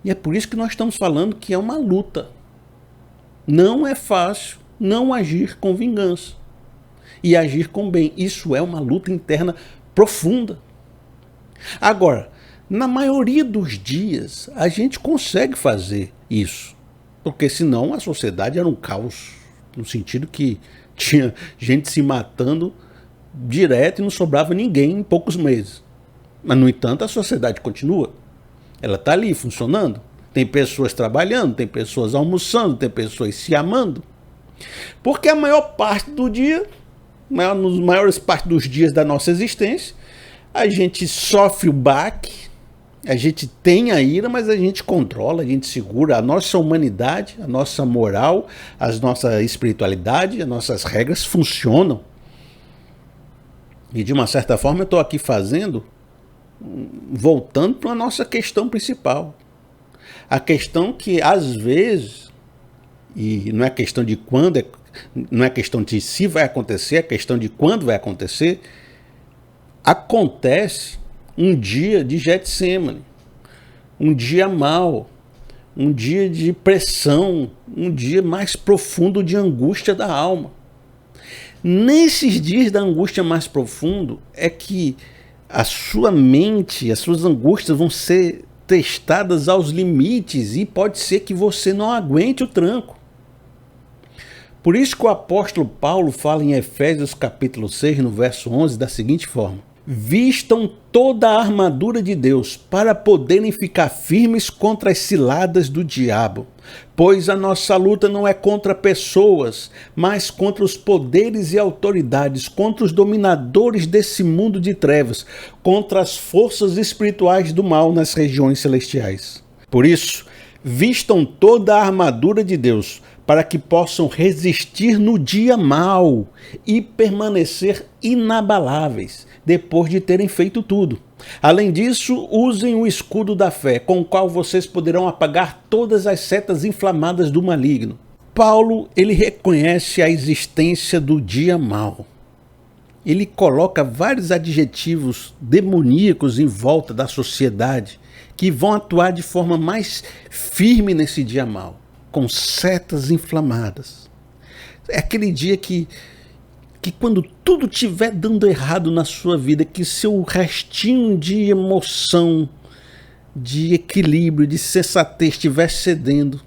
[SPEAKER 1] E é por isso que nós estamos falando que é uma luta. Não é fácil não agir com vingança e agir com bem. Isso é uma luta interna profunda. Agora, na maioria dos dias, a gente consegue fazer isso. Porque senão a sociedade era um caos. No sentido que tinha gente se matando direto e não sobrava ninguém em poucos meses. Mas, no entanto, a sociedade continua. Ela está ali funcionando. Tem pessoas trabalhando, tem pessoas almoçando, tem pessoas se amando. Porque a maior parte do dia, nos maiores partes dos dias da nossa existência, a gente sofre o baque, a gente tem a ira, mas a gente controla, a gente segura. A nossa humanidade, a nossa moral, a nossa espiritualidade, as nossas regras funcionam. E de uma certa forma eu estou aqui voltando para a nossa questão principal. A questão que, às vezes, e não é questão de quando, não é questão de se vai acontecer, é questão de quando vai acontecer, acontece um dia de Getsêmani, um dia mau, um dia de pressão, um dia mais profundo de angústia da alma. Nesses dias da angústia mais profundo é que a sua mente, as suas angústias vão ser testadas aos limites e pode ser que você não aguente o tranco. Por isso que o apóstolo Paulo fala em Efésios capítulo 6, no verso 11, da seguinte forma: vistam toda a armadura de Deus para poderem ficar firmes contra as ciladas do diabo. Pois a nossa luta não é contra pessoas, mas contra os poderes e autoridades, contra os dominadores desse mundo de trevas, contra as forças espirituais do mal nas regiões celestiais. Por isso, vistam toda a armadura de Deus, para que possam resistir no dia mau e permanecer inabaláveis, depois de terem feito tudo. Além disso, usem o escudo da fé, com o qual vocês poderão apagar todas as setas inflamadas do maligno. Paulo, ele reconhece a existência do dia mau. Ele coloca vários adjetivos demoníacos em volta da sociedade, que vão atuar de forma mais firme nesse dia mau, com setas inflamadas. É aquele dia que quando tudo estiver dando errado na sua vida, que seu restinho de emoção, de equilíbrio, de sensatez estiver cedendo,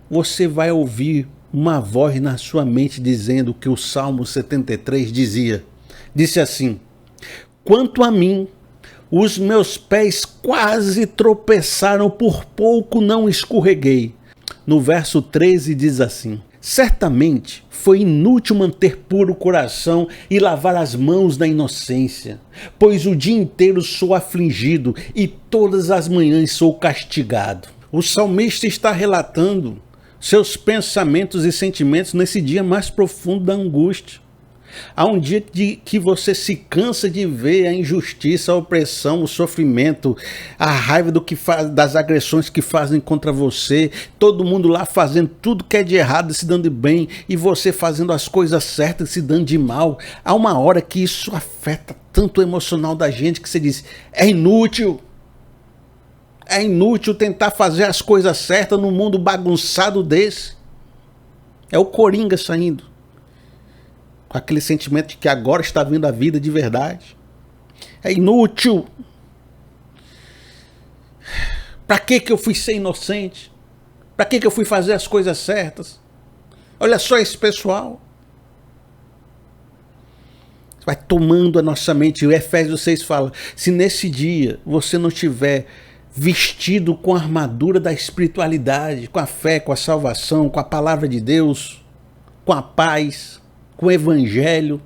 [SPEAKER 1] você vai ouvir uma voz na sua mente dizendo que o Salmo 73 disse assim: quanto a mim, os meus pés quase tropeçaram, por pouco não escorreguei. No verso 13 diz assim: certamente foi inútil manter puro o coração e lavar as mãos na inocência, pois o dia inteiro sou afligido e todas as manhãs sou castigado. O salmista está relatando seus pensamentos e sentimentos nesse dia mais profundo da angústia. Há um dia que você se cansa de ver a injustiça, a opressão, o sofrimento, a raiva das agressões que fazem contra você, todo mundo lá fazendo tudo que é de errado e se dando de bem, e você fazendo as coisas certas e se dando de mal. Há uma hora que isso afeta tanto o emocional da gente que você diz, é inútil. É inútil tentar fazer as coisas certas num mundo bagunçado desse. É o Coringa saindo. Com aquele sentimento de que agora está vindo a vida de verdade. É inútil. Para que eu fui ser inocente? Para que eu fui fazer as coisas certas? Olha só esse pessoal. Vai tomando a nossa mente. O Efésios 6 fala, se nesse dia você não tiver vestido com a armadura da espiritualidade, com a fé, com a salvação, com a palavra de Deus, com a paz, com o evangelho,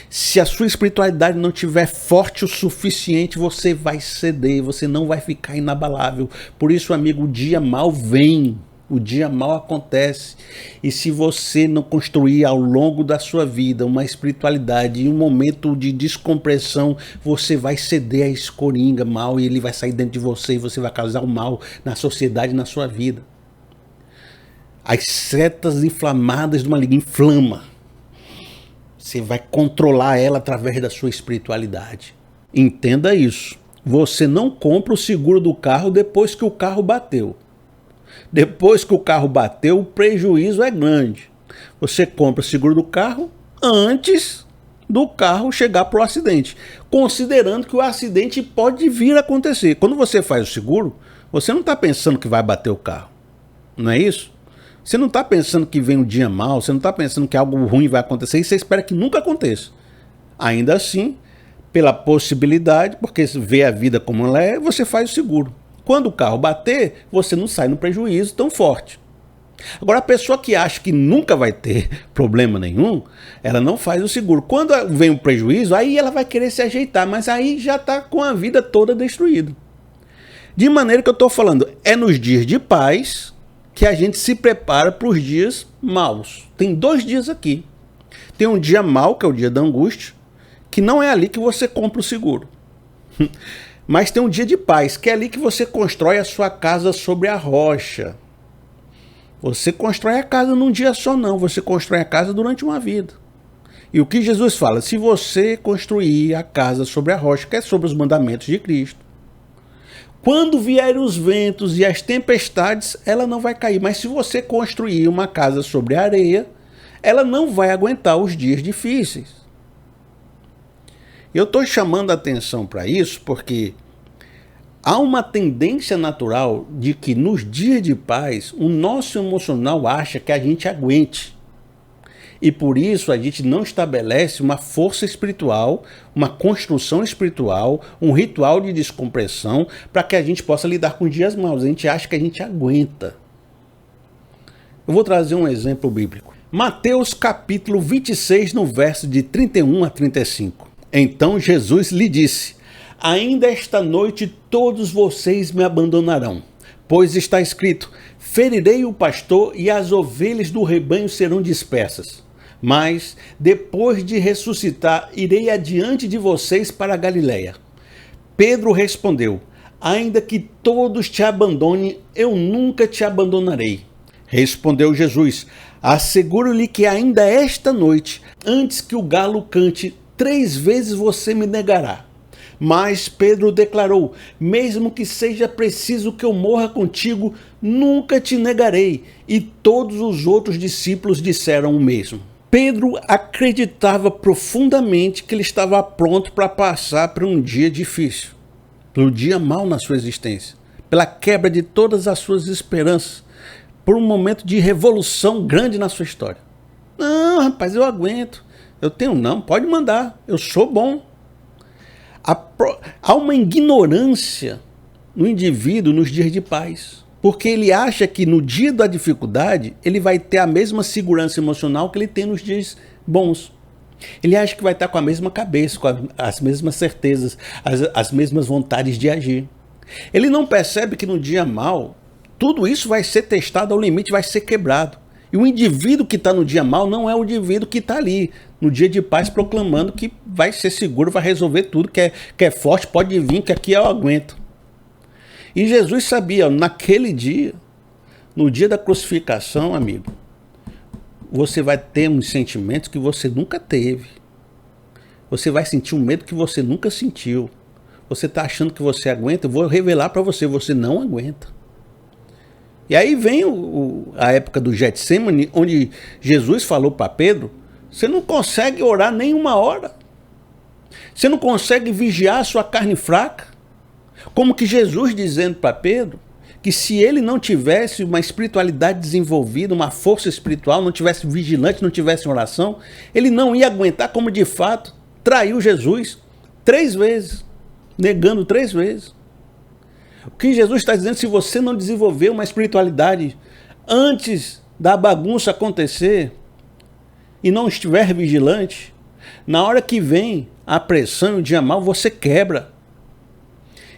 [SPEAKER 1] se a sua espiritualidade não estiver forte o suficiente, você vai ceder, você não vai ficar inabalável. Por isso, amigo, o dia mal vem. O dia mal acontece, e se você não construir ao longo da sua vida uma espiritualidade, em um momento de descompressão, você vai ceder a esse coringa mal e ele vai sair dentro de você e você vai causar o mal na sociedade e na sua vida. As setas inflamadas do maligno inflama. Você vai controlar ela através da sua espiritualidade. Entenda isso. Você não compra o seguro do carro depois que o carro bateu. Depois que o carro bateu, o prejuízo é grande. Você compra o seguro do carro antes do carro chegar para o acidente, considerando que o acidente pode vir a acontecer. Quando você faz o seguro, você não está pensando que vai bater o carro. Não é isso? Você não está pensando que vem um dia mal, você não está pensando que algo ruim vai acontecer e você espera que nunca aconteça. Ainda assim, pela possibilidade, porque vê a vida como ela é, você faz o seguro. Quando o carro bater, você não sai no prejuízo tão forte. Agora, a pessoa que acha que nunca vai ter problema nenhum, ela não faz o seguro. Quando vem um prejuízo, aí ela vai querer se ajeitar, mas aí já está com a vida toda destruída. De maneira que eu estou falando, é nos dias de paz que a gente se prepara para os dias maus. Tem 2 dias aqui. Tem um dia mau, que é o dia da angústia, que não é ali que você compra o seguro. Mas tem um dia de paz, que é ali que você constrói a sua casa sobre a rocha. Você constrói a casa num dia só não, você constrói a casa durante uma vida. E o que Jesus fala? Se você construir a casa sobre a rocha, que é sobre os mandamentos de Cristo, quando vierem os ventos e as tempestades, ela não vai cair. Mas se você construir uma casa sobre a areia, ela não vai aguentar os dias difíceis. Eu estou chamando a atenção para isso porque há uma tendência natural de que nos dias de paz o nosso emocional acha que a gente aguente. E por isso a gente não estabelece uma força espiritual, uma construção espiritual, um ritual de descompressão para que a gente possa lidar com dias maus. A gente acha que a gente aguenta. Eu vou trazer um exemplo bíblico. Mateus capítulo 26, no verso de 31 a 35. Então Jesus lhe disse, ainda esta noite todos vocês me abandonarão, pois está escrito, ferirei o pastor e as ovelhas do rebanho serão dispersas. Mas, depois de ressuscitar, irei adiante de vocês para a Galileia. Pedro respondeu, ainda que todos te abandonem, eu nunca te abandonarei. Respondeu Jesus, asseguro-lhe que ainda esta noite, antes que o galo cante, 3 vezes você me negará. Mas Pedro declarou, mesmo que seja preciso que eu morra contigo, nunca te negarei. E todos os outros discípulos disseram o mesmo. Pedro acreditava profundamente que ele estava pronto para passar por um dia difícil, por um dia mau na sua existência, pela quebra de todas as suas esperanças, por um momento de revolução grande na sua história. Não, rapaz, eu aguento. Eu tenho não, pode mandar, eu sou bom. Há uma ignorância no indivíduo nos dias de paz. Porque ele acha que no dia da dificuldade, ele vai ter a mesma segurança emocional que ele tem nos dias bons. Ele acha que vai estar com a mesma cabeça, com as mesmas certezas, as mesmas vontades de agir. Ele não percebe que no dia mau, tudo isso vai ser testado ao limite, vai ser quebrado. E o indivíduo que está no dia mau não é o indivíduo que está ali, no dia de paz, proclamando que vai ser seguro, vai resolver tudo, que é forte, pode vir, que aqui eu aguento. E Jesus sabia, naquele dia, no dia da crucificação, amigo, você vai ter uns sentimentos que você nunca teve. Você vai sentir um medo que você nunca sentiu. Você está achando que você aguenta, eu vou revelar para você, você não aguenta. E aí vem a época do Getsemane, onde Jesus falou para Pedro, você não consegue orar nem uma hora. Você não consegue vigiar a sua carne fraca. Como que Jesus dizendo para Pedro que se ele não tivesse uma espiritualidade desenvolvida, uma força espiritual, não tivesse vigilante, não tivesse oração, ele não ia aguentar, como de fato traiu Jesus 3 vezes, negando 3 vezes. O que Jesus está dizendo, se você não desenvolver uma espiritualidade antes da bagunça acontecer e não estiver vigilante, na hora que vem a pressão e o dia mal, você quebra.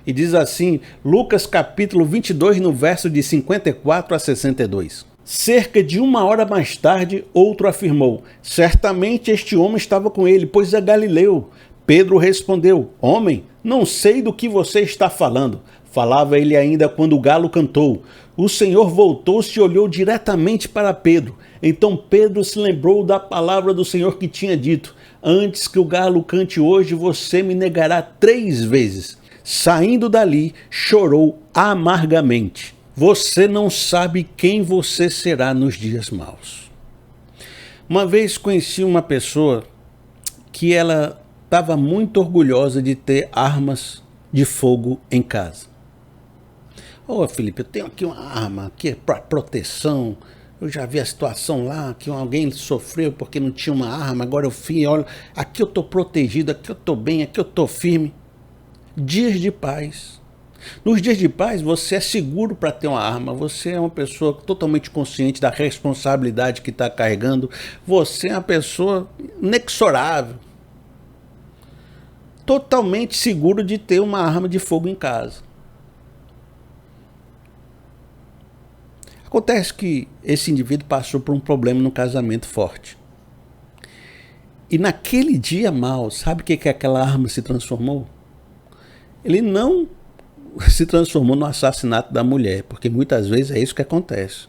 [SPEAKER 1] E diz assim, Lucas capítulo 22, no verso de 54 a 62. Cerca de 1 hora mais tarde, outro afirmou, certamente este homem estava com ele, pois é galileu. Pedro respondeu, homem, não sei do que você está falando. Falava ele ainda quando o galo cantou. O Senhor voltou-se e olhou diretamente para Pedro. Então Pedro se lembrou da palavra do Senhor que tinha dito, antes que o galo cante hoje, você me negará 3 vezes. Saindo dali, chorou amargamente. Você não sabe quem você será nos dias maus. Uma vez conheci uma pessoa que ela estava muito orgulhosa de ter armas de fogo em casa. Ô Felipe, eu tenho aqui uma arma aqui para proteção. Eu já vi a situação lá, que alguém sofreu porque não tinha uma arma, agora eu fui, olha, aqui eu estou protegido, aqui eu estou bem, aqui eu estou firme. Dias de paz. Nos dias de paz você é seguro para ter uma arma, você é uma pessoa totalmente consciente da responsabilidade que está carregando, você é uma pessoa inexorável, totalmente seguro de ter uma arma de fogo em casa. Acontece que esse indivíduo passou por um problema no casamento forte. E naquele dia mal, sabe o que aquela arma se transformou? Ele não se transformou no assassinato da mulher, porque muitas vezes é isso que acontece.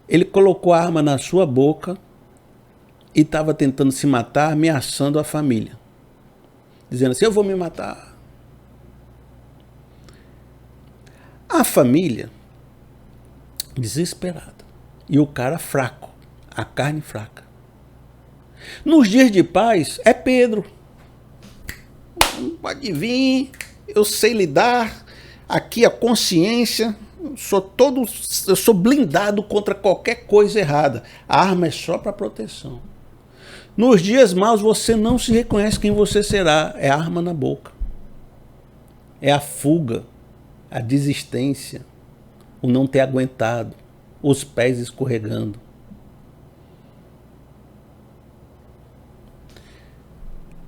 [SPEAKER 1] Ele colocou a arma na sua boca e estava tentando se matar, ameaçando a família. Dizendo assim, eu vou me matar. A família, desesperada. E o cara fraco, a carne fraca. Nos dias de paz, é Pedro. Pode vir, eu sei lidar, aqui a consciência, eu sou blindado contra qualquer coisa errada. A arma é só para proteção. Nos dias maus você não se reconhece quem você será, é a arma na boca. É a fuga, a desistência, o não ter aguentado, os pés escorregando.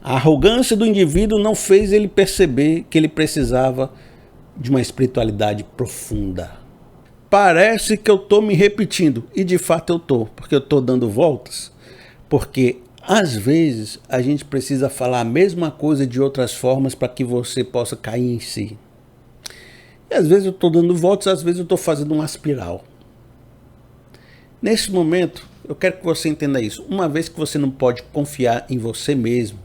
[SPEAKER 1] A arrogância do indivíduo não fez ele perceber que ele precisava de uma espiritualidade profunda. Parece que eu estou me repetindo, e de fato eu estou, porque eu estou dando voltas, porque às vezes a gente precisa falar a mesma coisa de outras formas para que você possa cair em si. E às vezes eu estou dando voltas, às vezes eu estou fazendo uma espiral. Nesse momento, eu quero que você entenda isso. Uma vez que você não pode confiar em você mesmo,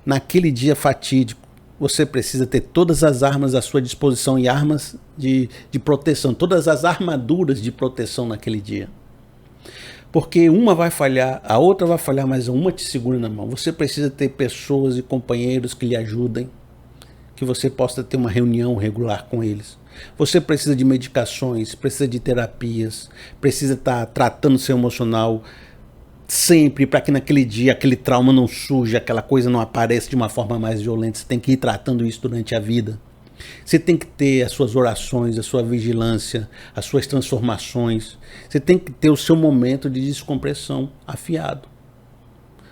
[SPEAKER 1] naquele dia fatídico, você precisa ter todas as armas à sua disposição e armas de proteção, todas as armaduras de proteção naquele dia. Porque uma vai falhar, a outra vai falhar, mas uma te segura na mão. Você precisa ter pessoas e companheiros que lhe ajudem, que você possa ter uma reunião regular com eles. Você precisa de medicações, precisa de terapias, precisa estar tratando seu emocional sempre, para que naquele dia aquele trauma não surja, aquela coisa não apareça de uma forma mais violenta. Você tem que ir tratando isso durante a vida. Você tem que ter as suas orações, a sua vigilância, as suas transformações. Você tem que ter o seu momento de descompressão afiado.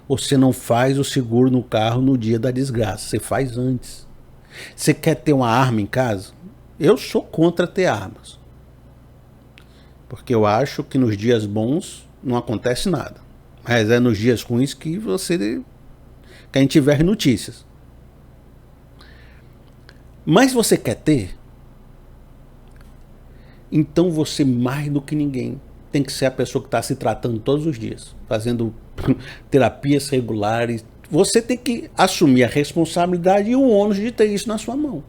[SPEAKER 1] Você não faz o seguro no carro no dia da desgraça, você faz antes. Você quer ter uma arma em casa? Eu sou contra ter armas. Porque eu acho que nos dias bons não acontece nada. Mas é nos dias ruins que a gente vê as notícias. Mas você quer ter? Então você, mais do que ninguém, tem que ser a pessoa que está se tratando todos os dias, fazendo terapias regulares. Você tem que assumir a responsabilidade e o ônus de ter isso na sua mão.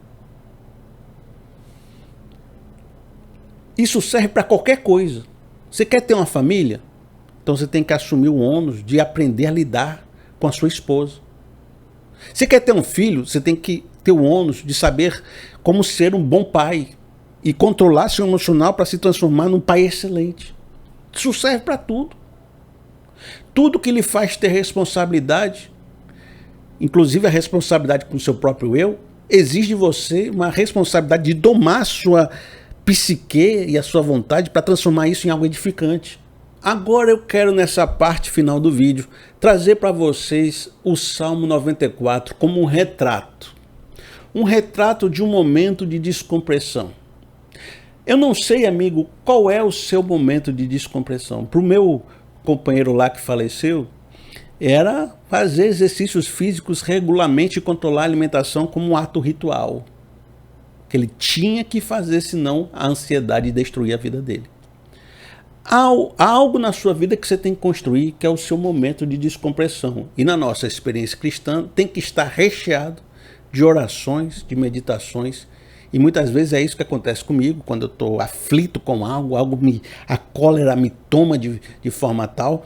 [SPEAKER 1] Isso serve para qualquer coisa. Você quer ter uma família? Então você tem que assumir o ônus de aprender a lidar com a sua esposa. Você quer ter um filho? Você tem que ter o ônus de saber como ser um bom pai e controlar seu emocional para se transformar num pai excelente. Isso serve para tudo. Tudo que lhe faz ter responsabilidade, inclusive a responsabilidade com o seu próprio eu, exige de você uma responsabilidade de domar a sua psique e a sua vontade para transformar isso em algo edificante. Agora eu quero, nessa parte final do vídeo, trazer para vocês o Salmo 94 como um retrato. Um retrato de um momento de descompressão. Eu não sei, amigo, qual é o seu momento de descompressão. Para o meu companheiro lá que faleceu, era fazer exercícios físicos regularmente e controlar a alimentação como um ato ritual. Que ele tinha que fazer, senão a ansiedade destruía a vida dele. Há algo na sua vida que você tem que construir, que é o seu momento de descompressão. E na nossa experiência cristã, tem que estar recheado de orações, de meditações. E muitas vezes é isso que acontece comigo, quando eu estou aflito com algo, a cólera me toma de forma tal,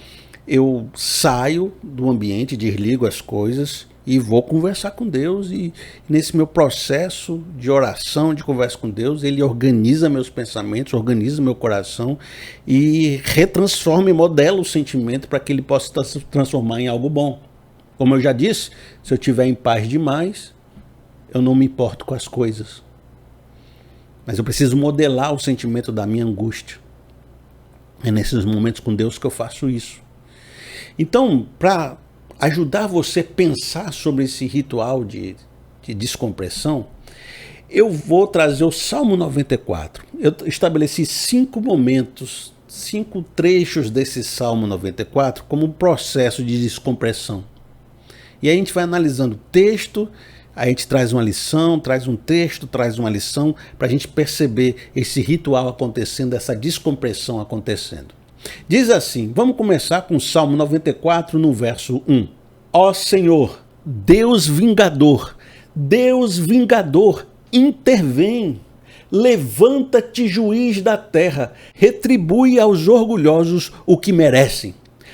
[SPEAKER 1] eu saio do ambiente, desligo as coisas e vou conversar com Deus. E nesse meu processo de oração, de conversa com Deus, Ele organiza meus pensamentos, organiza meu coração e retransforma e modela o sentimento para que ele possa se transformar em algo bom. Como eu já disse, se eu estiver em paz demais, eu não me importo com as coisas. Mas eu preciso modelar o sentimento da minha angústia. É nesses momentos com Deus que eu faço isso. Então, para ajudar você a pensar sobre esse ritual de descompressão, eu vou trazer o Salmo 94. Eu estabeleci 5 momentos, 5 trechos desse Salmo 94 como um processo de descompressão. E aí a gente vai analisando o texto, a gente traz uma lição, traz um texto, traz uma lição, para a gente perceber esse ritual acontecendo, essa descompressão acontecendo. Diz assim, vamos começar com o Salmo 94, no verso 1. Ó Senhor, Deus vingador, intervém. Levanta-te, juiz da terra, retribui aos orgulhosos o que merecem.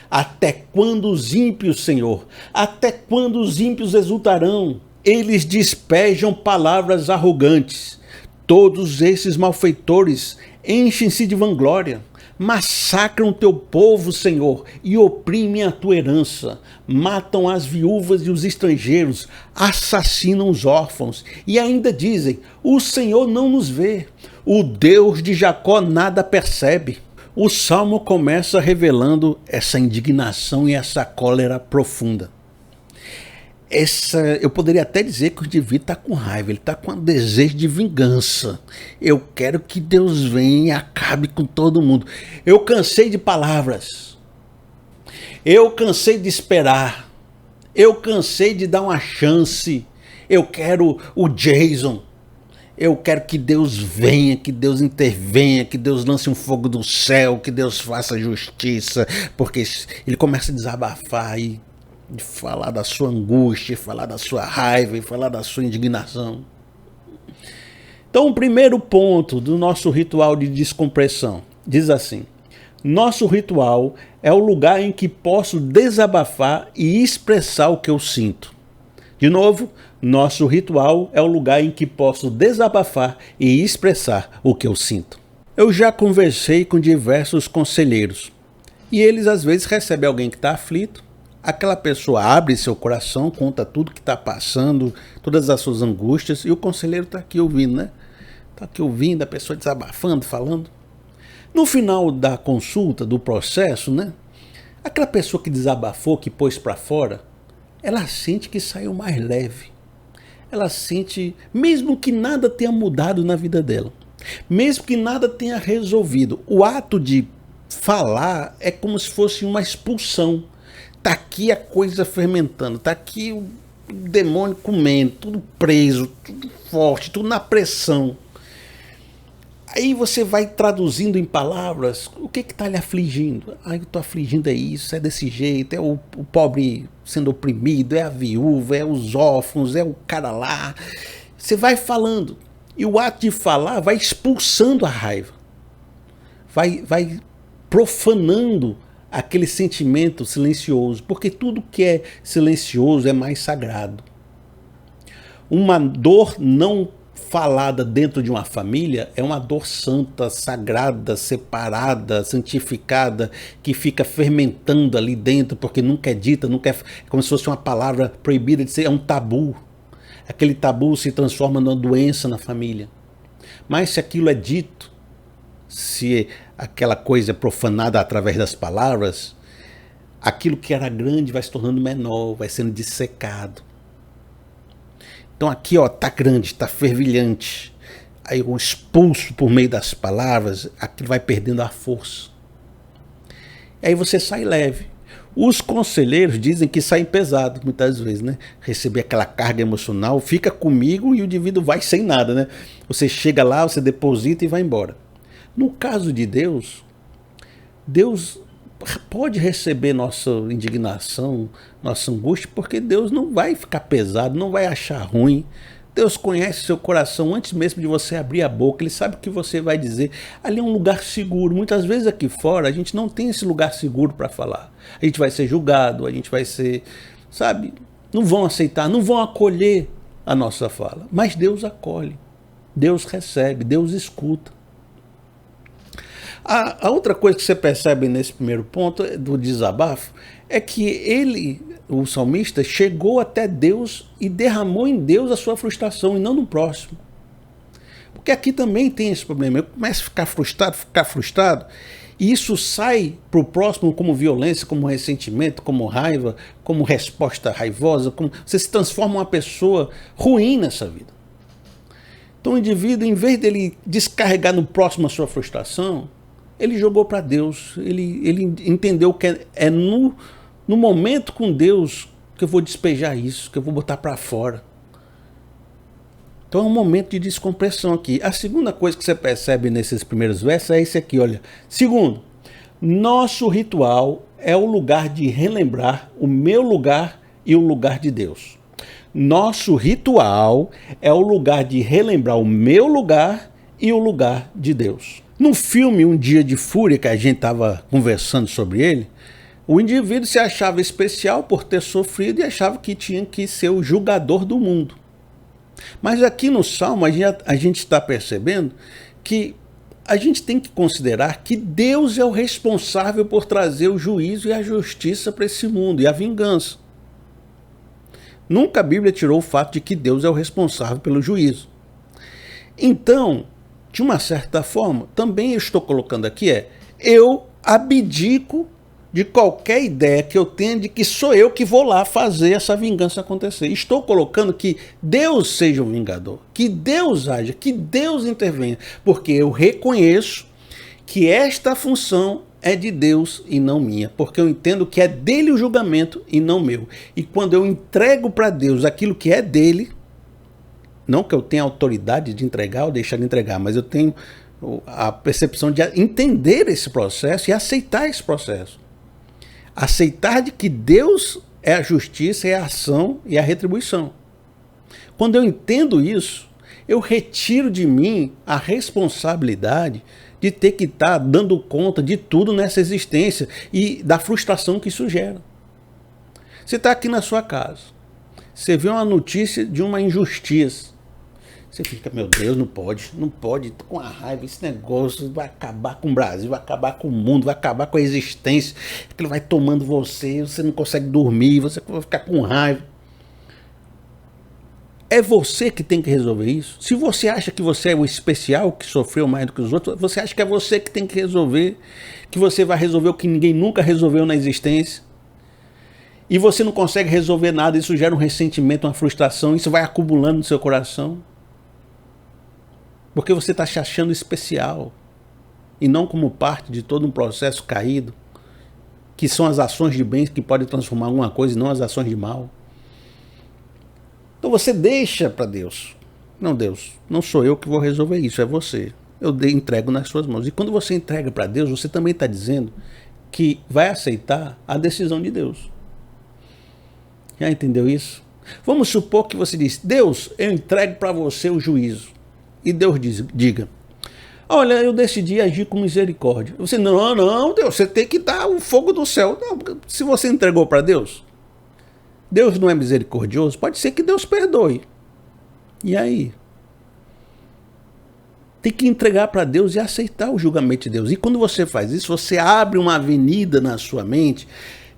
[SPEAKER 1] Até quando os ímpios, Senhor, até quando os ímpios exultarão? Eles despejam palavras arrogantes. Todos esses malfeitores enchem-se de vanglória. Massacram teu povo, Senhor, e oprimem a tua herança. Matam as viúvas e os estrangeiros, assassinam os órfãos. E ainda dizem, o Senhor não nos vê. O Deus de Jacó nada percebe. O Salmo começa revelando essa indignação e essa cólera profunda. Eu poderia até dizer que o indivíduo está com raiva, ele está com um desejo de vingança. Eu quero que Deus venha e acabe com todo mundo. Eu cansei de palavras. Eu cansei de esperar. Eu cansei de dar uma chance. Eu quero o Jason. Eu quero que Deus venha, que Deus intervenha, que Deus lance um fogo do céu, que Deus faça justiça. Porque ele começa a desabafar e de falar da sua angústia, falar da sua raiva e falar da sua indignação. Então, o primeiro ponto do nosso ritual de descompressão diz assim: nosso ritual é o lugar em que posso desabafar e expressar o que eu sinto. De novo, nosso ritual é o lugar em que posso desabafar e expressar o que eu sinto. Eu já conversei com diversos conselheiros e eles às vezes recebem alguém que está aflito. Aquela pessoa abre seu coração, conta tudo que está passando, todas as suas angústias, e o conselheiro está aqui ouvindo, né? Está aqui ouvindo, a pessoa desabafando, falando. No final da consulta, do processo, né? Aquela pessoa que desabafou, que pôs para fora, ela sente que saiu mais leve. Ela sente, mesmo que nada tenha mudado na vida dela, mesmo que nada tenha resolvido, o ato de falar é como se fosse uma expulsão. Tá aqui a coisa fermentando, tá aqui o demônio comendo, tudo preso, tudo forte, tudo na pressão. Aí você vai traduzindo em palavras o que está lhe afligindo. Ah, eu estou afligindo, é isso, é desse jeito, é o pobre sendo oprimido, é a viúva, é os órfãos, é o cara lá. Você vai falando. E o ato de falar vai expulsando a raiva. Vai profanando aquele sentimento silencioso. Porque tudo que é silencioso é mais sagrado. Uma dor não falada dentro de uma família é uma dor santa, sagrada, separada, santificada, que fica fermentando ali dentro, porque nunca é dita, nunca é como se fosse uma palavra proibida de ser, é um tabu. Aquele tabu se transforma numa doença na família. Mas se aquilo é dito, se aquela coisa é profanada através das palavras, aquilo que era grande vai se tornando menor, vai sendo dissecado. Então aqui, ó, tá grande, tá fervilhante. Aí o expulso por meio das palavras, aquilo vai perdendo a força. Aí você sai leve. Os conselheiros dizem que saem pesados muitas vezes, né? Receber aquela carga emocional, fica comigo e o indivíduo vai sem nada, né? Você chega lá, você deposita e vai embora. No caso de Deus, Deus pode receber nossa indignação, nossa angústia, porque Deus não vai ficar pesado, não vai achar ruim. Deus conhece seu coração antes mesmo de você abrir a boca, Ele sabe o que você vai dizer. Ali é um lugar seguro. Muitas vezes aqui fora a gente não tem esse lugar seguro para falar. A gente vai ser julgado, a gente vai ser, sabe, não vão aceitar, não vão acolher a nossa fala. Mas Deus acolhe, Deus recebe, Deus escuta. A outra coisa que você percebe nesse primeiro ponto do desabafo é que ele, o salmista, chegou até Deus e derramou em Deus a sua frustração e não no próximo. Porque aqui também tem esse problema. Eu começo a ficar frustrado, e isso sai para o próximo como violência, como ressentimento, como raiva, como resposta raivosa. Você se transforma em uma pessoa ruim nessa vida. Então o indivíduo, em vez dele descarregar no próximo a sua frustração, ele jogou para Deus, ele entendeu que é no momento com Deus que eu vou despejar isso, que eu vou botar para fora. Então é um momento de descompressão aqui. A segunda coisa que você percebe nesses primeiros versos é esse aqui, olha. Segundo, nosso ritual é o lugar de relembrar o meu lugar e o lugar de Deus. Nosso ritual é o lugar de relembrar o meu lugar e o lugar de Deus. No filme Um Dia de Fúria, que a gente estava conversando sobre ele, o indivíduo se achava especial por ter sofrido e achava que tinha que ser o julgador do mundo. Mas aqui no Salmo a gente está percebendo que a gente tem que considerar que Deus é o responsável por trazer o juízo e a justiça para esse mundo e a vingança. Nunca a Bíblia tirou o fato de que Deus é o responsável pelo juízo. Então, de uma certa forma, também eu estou colocando aqui eu abdico de qualquer ideia que eu tenha de que sou eu que vou lá fazer essa vingança acontecer. Estou colocando que Deus seja o vingador, que Deus haja, que Deus intervenha, porque eu reconheço que esta função é de Deus e não minha, porque eu entendo que é dele o julgamento e não meu. E quando eu entrego para Deus aquilo que é dele, não que eu tenha autoridade de entregar ou deixar de entregar, mas eu tenho a percepção de entender esse processo e aceitar esse processo. Aceitar de que Deus é a justiça, é a ação e a retribuição. Quando eu entendo isso, eu retiro de mim a responsabilidade de ter que estar dando conta de tudo nessa existência e da frustração que isso gera. Você está aqui na sua casa, você vê uma notícia de uma injustiça, você fica, meu Deus, não pode, tô com a raiva, esse negócio vai acabar com o Brasil, vai acabar com o mundo, vai acabar com a existência, aquilo vai tomando você não consegue dormir, você vai ficar com raiva. É você que tem que resolver isso. Se você acha que você é o especial, que sofreu mais do que os outros, você acha que é você que tem que resolver, que você vai resolver o que ninguém nunca resolveu na existência, e você não consegue resolver nada, isso gera um ressentimento, uma frustração, isso vai acumulando no seu coração. Porque você está se achando especial e não como parte de todo um processo caído. que são as ações de bem que podem transformar alguma coisa e não as ações de mal. Então você deixa para Deus. Não, Deus, não sou eu que vou resolver isso, é você. Eu entrego nas suas mãos. E quando você entrega para Deus, você também está dizendo que vai aceitar a decisão de Deus. Já entendeu isso? Vamos supor que você diz, Deus, eu entrego para você o juízo. E Deus diga, olha, eu decidi agir com misericórdia. Você, não, Deus, você tem que dar o fogo do céu. Não, se você entregou para Deus, Deus não é misericordioso, pode ser que Deus perdoe. E aí? Tem que entregar para Deus e aceitar o julgamento de Deus. E quando você faz isso, você abre uma avenida na sua mente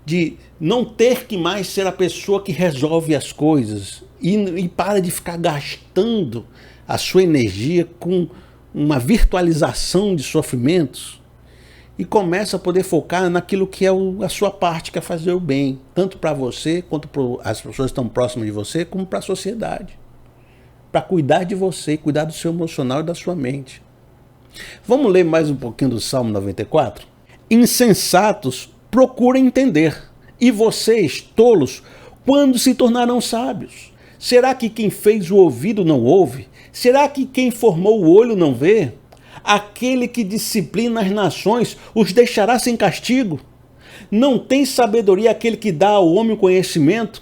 [SPEAKER 1] de não ter que mais ser a pessoa que resolve as coisas e para de ficar gastando a sua energia com uma virtualização de sofrimentos e começa a poder focar naquilo que é a sua parte, que é fazer o bem, tanto para você, quanto para as pessoas que estão próximas de você, como para a sociedade. Para cuidar de você, cuidar do seu emocional e da sua mente. Vamos ler mais um pouquinho do Salmo 94? Insensatos procurem entender, e vocês, tolos, quando se tornarão sábios? Será que quem fez o ouvido não ouve? Será que quem formou o olho não vê? Aquele que disciplina as nações os deixará sem castigo? Não tem sabedoria aquele que dá ao homem o conhecimento?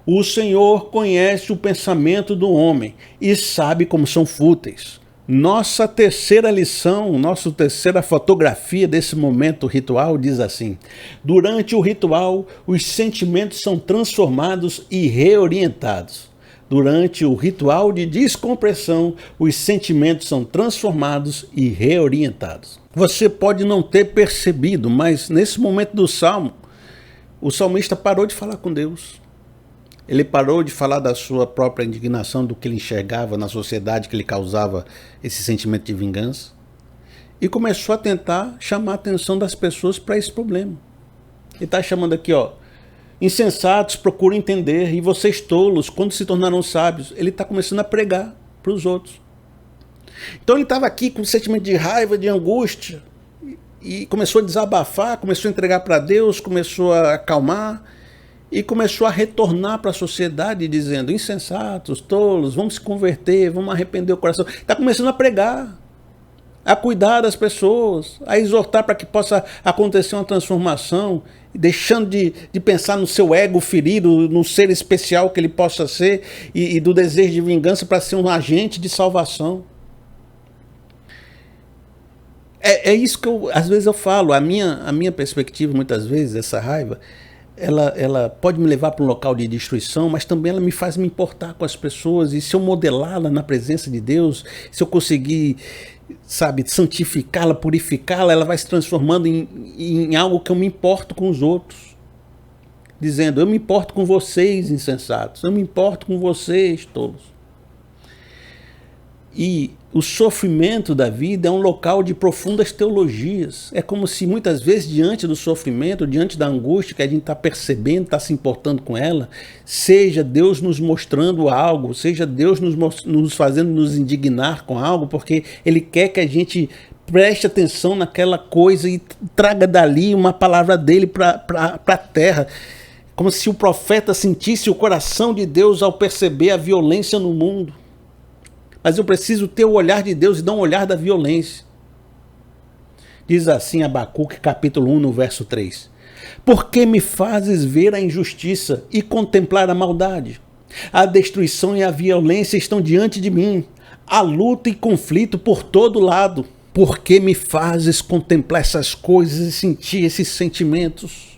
[SPEAKER 1] O Senhor conhece o pensamento do homem e sabe como são fúteis. Nossa terceira lição, nossa terceira fotografia desse momento ritual diz assim: durante o ritual, os sentimentos são transformados e reorientados. Durante o ritual de descompressão, os sentimentos são transformados e reorientados. Você pode não ter percebido, mas nesse momento do salmo, o salmista parou de falar com Deus. Ele parou de falar da sua própria indignação, do que ele enxergava na sociedade, que ele causava esse sentimento de vingança, e começou a tentar chamar a atenção das pessoas para esse problema. Ele está chamando aqui, insensatos, procurem entender, e vocês tolos, quando se tornarão sábios. Ele está começando a pregar para os outros. Então ele estava aqui com um sentimento de raiva, de angústia, e começou a desabafar, começou a entregar para Deus, começou a acalmar, e começou a retornar para a sociedade dizendo, insensatos, tolos, vamos se converter, vamos arrepender o coração. Está começando a pregar, a cuidar das pessoas, a exortar para que possa acontecer uma transformação, deixando de pensar no seu ego ferido, no ser especial que ele possa ser, e do desejo de vingança para ser um agente de salvação. É isso que às vezes eu falo, a minha perspectiva muitas vezes, essa raiva, ela pode me levar para um local de destruição, mas também ela me faz me importar com as pessoas, e se eu modelá-la na presença de Deus, se eu conseguir, santificá-la, purificá-la, ela vai se transformando em algo que eu me importo com os outros, dizendo, eu me importo com vocês, insensatos, eu me importo com vocês, tolos. E o sofrimento da vida é um local de profundas teologias. É como se muitas vezes diante do sofrimento, diante da angústia que a gente está percebendo, está se importando com ela, seja Deus nos mostrando algo, seja Deus nos fazendo nos indignar com algo, porque Ele quer que a gente preste atenção naquela coisa e traga dali uma palavra dele para a terra. Como se o profeta sentisse o coração de Deus ao perceber a violência no mundo. Mas eu preciso ter o olhar de Deus e não o olhar da violência. Diz assim Abacuque capítulo 1, no verso 3. Por que me fazes ver a injustiça e contemplar a maldade? A destruição e a violência estão diante de mim. Há luta e conflito por todo lado. Por que me fazes contemplar essas coisas e sentir esses sentimentos?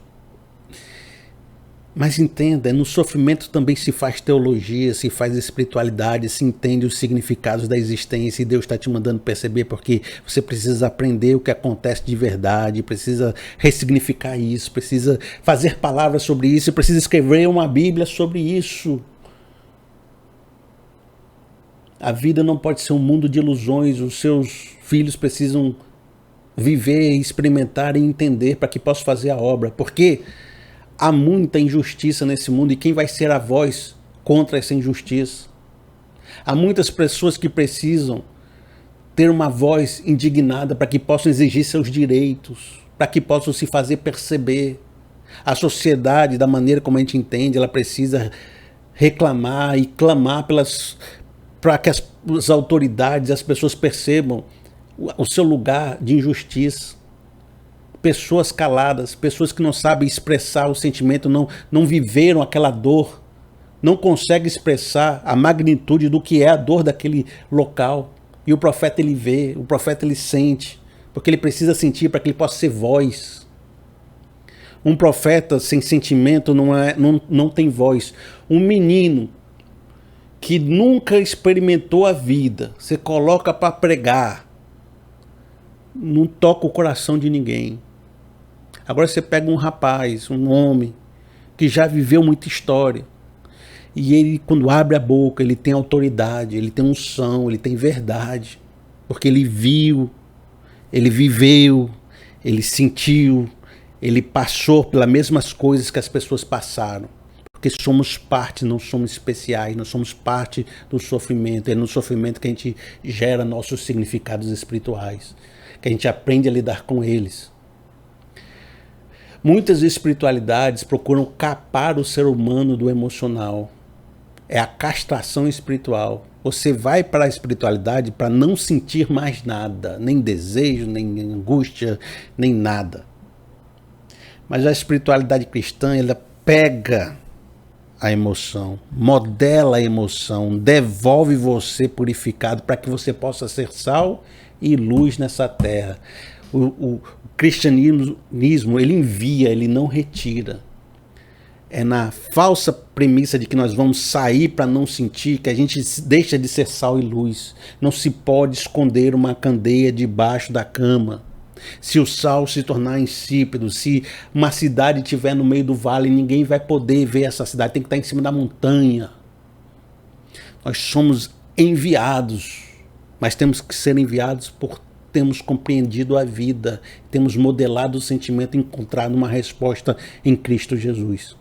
[SPEAKER 1] Mas entenda, no sofrimento também se faz teologia, se faz espiritualidade, se entende os significados da existência, e Deus está te mandando perceber, porque você precisa aprender o que acontece de verdade, precisa ressignificar isso, precisa fazer palavras sobre isso, precisa escrever uma Bíblia sobre isso. A vida não pode ser um mundo de ilusões, os seus filhos precisam viver, experimentar e entender para que possam fazer a obra, porque há muita injustiça nesse mundo, e quem vai ser a voz contra essa injustiça? Há muitas pessoas que precisam ter uma voz indignada para que possam exigir seus direitos, para que possam se fazer perceber. A sociedade, da maneira como a gente entende, ela precisa reclamar e clamar para que as autoridades, as pessoas percebam o seu lugar de injustiça. Pessoas caladas, pessoas que não sabem expressar o sentimento, não viveram aquela dor, não conseguem expressar a magnitude do que é a dor daquele local. E o profeta ele vê, o profeta ele sente, porque ele precisa sentir para que ele possa ser voz. Um profeta sem sentimento não tem voz. Um menino que nunca experimentou a vida, você coloca para pregar, não toca o coração de ninguém. Agora você pega um rapaz, um homem, que já viveu muita história, e ele, quando abre a boca, ele tem autoridade, ele tem unção, ele tem verdade, porque ele viu, ele viveu, ele sentiu, ele passou pelas mesmas coisas que as pessoas passaram. Porque somos parte, não somos especiais, nós somos parte do sofrimento. É no sofrimento que a gente gera nossos significados espirituais, que a gente aprende a lidar com eles. Muitas espiritualidades procuram capar o ser humano do emocional. É a castração espiritual. Você vai para a espiritualidade para não sentir mais nada, nem desejo, nem angústia, nem nada. Mas a espiritualidade cristã, ela pega a emoção, modela a emoção, devolve você purificado para que você possa ser sal e luz nessa terra. O cristianismo, ele envia, ele não retira. É na falsa premissa de que nós vamos sair para não sentir, que a gente deixa de ser sal e luz. Não se pode esconder uma candeia debaixo da cama. Se o sal se tornar insípido, se uma cidade estiver no meio do vale, ninguém vai poder ver essa cidade, tem que estar em cima da montanha. Nós somos enviados, mas temos que ser enviados por termos compreendido a vida, temos modelado o sentimento e encontrado uma resposta em Cristo Jesus.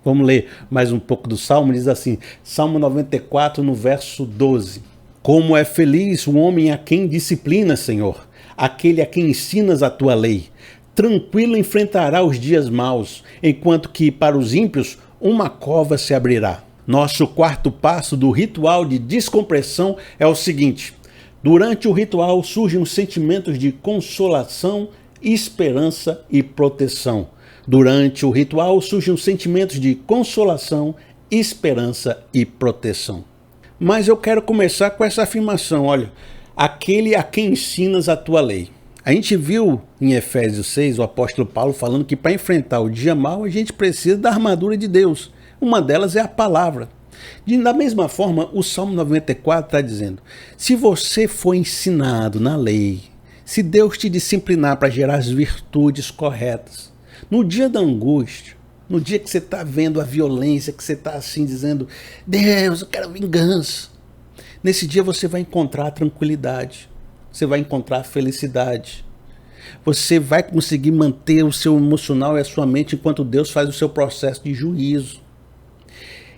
[SPEAKER 1] Vamos ler mais um pouco do Salmo, diz assim, Salmo 94, no verso 12. Como é feliz o homem a quem disciplinas, Senhor, aquele a quem ensinas a tua lei. Tranquilo enfrentará os dias maus, enquanto que para os ímpios uma cova se abrirá. Nosso quarto passo do ritual de descompressão é o seguinte. Durante o ritual surgem os sentimentos de consolação, esperança e proteção. Durante o ritual surgem os sentimentos de consolação, esperança e proteção. Mas eu quero começar com essa afirmação, olha, aquele a quem ensinas a tua lei. A gente viu em Efésios 6 o apóstolo Paulo falando que para enfrentar o dia mau a gente precisa da armadura de Deus. Uma delas é a palavra. Da mesma forma, o Salmo 94 está dizendo, se você for ensinado na lei, se Deus te disciplinar para gerar as virtudes corretas, no dia da angústia, no dia que você está vendo a violência, que você está assim dizendo, Deus, eu quero vingança. Nesse dia você vai encontrar tranquilidade, você vai encontrar felicidade. Você vai conseguir manter o seu emocional e a sua mente enquanto Deus faz o seu processo de juízo.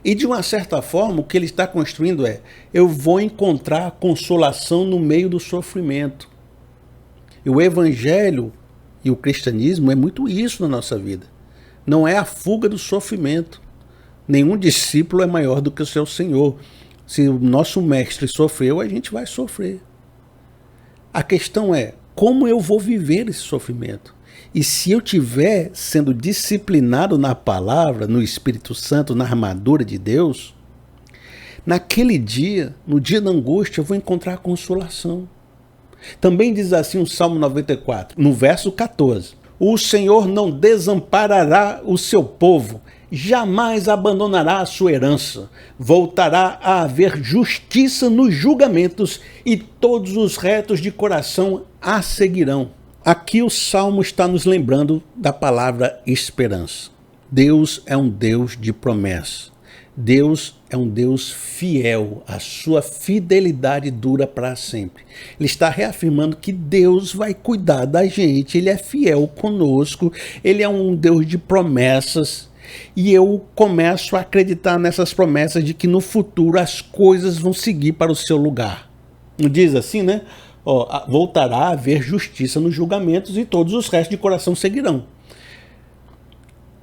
[SPEAKER 1] E de uma certa forma, o que ele está construindo é, eu vou encontrar consolação no meio do sofrimento. E o evangelho e o cristianismo é muito isso na nossa vida. Não é a fuga do sofrimento. Nenhum discípulo é maior do que o seu Senhor. Se o nosso mestre sofreu, a gente vai sofrer. A questão é, como eu vou viver esse sofrimento? E se eu estiver sendo disciplinado na palavra, no Espírito Santo, na armadura de Deus, naquele dia, no dia da angústia, eu vou encontrar consolação. Também diz assim o Salmo 94, no verso 14. O Senhor não desamparará o seu povo, jamais abandonará a sua herança. Voltará a haver justiça nos julgamentos e todos os retos de coração a seguirão. Aqui o Salmo está nos lembrando da palavra esperança. Deus é um Deus de promessa. Deus é um Deus fiel. A sua fidelidade dura para sempre. Ele está reafirmando que Deus vai cuidar da gente. Ele é fiel conosco. Ele é um Deus de promessas. E eu começo a acreditar nessas promessas de que no futuro as coisas vão seguir para o seu lugar. Não diz assim, né? Voltará a haver justiça nos julgamentos e todos os restos de coração seguirão.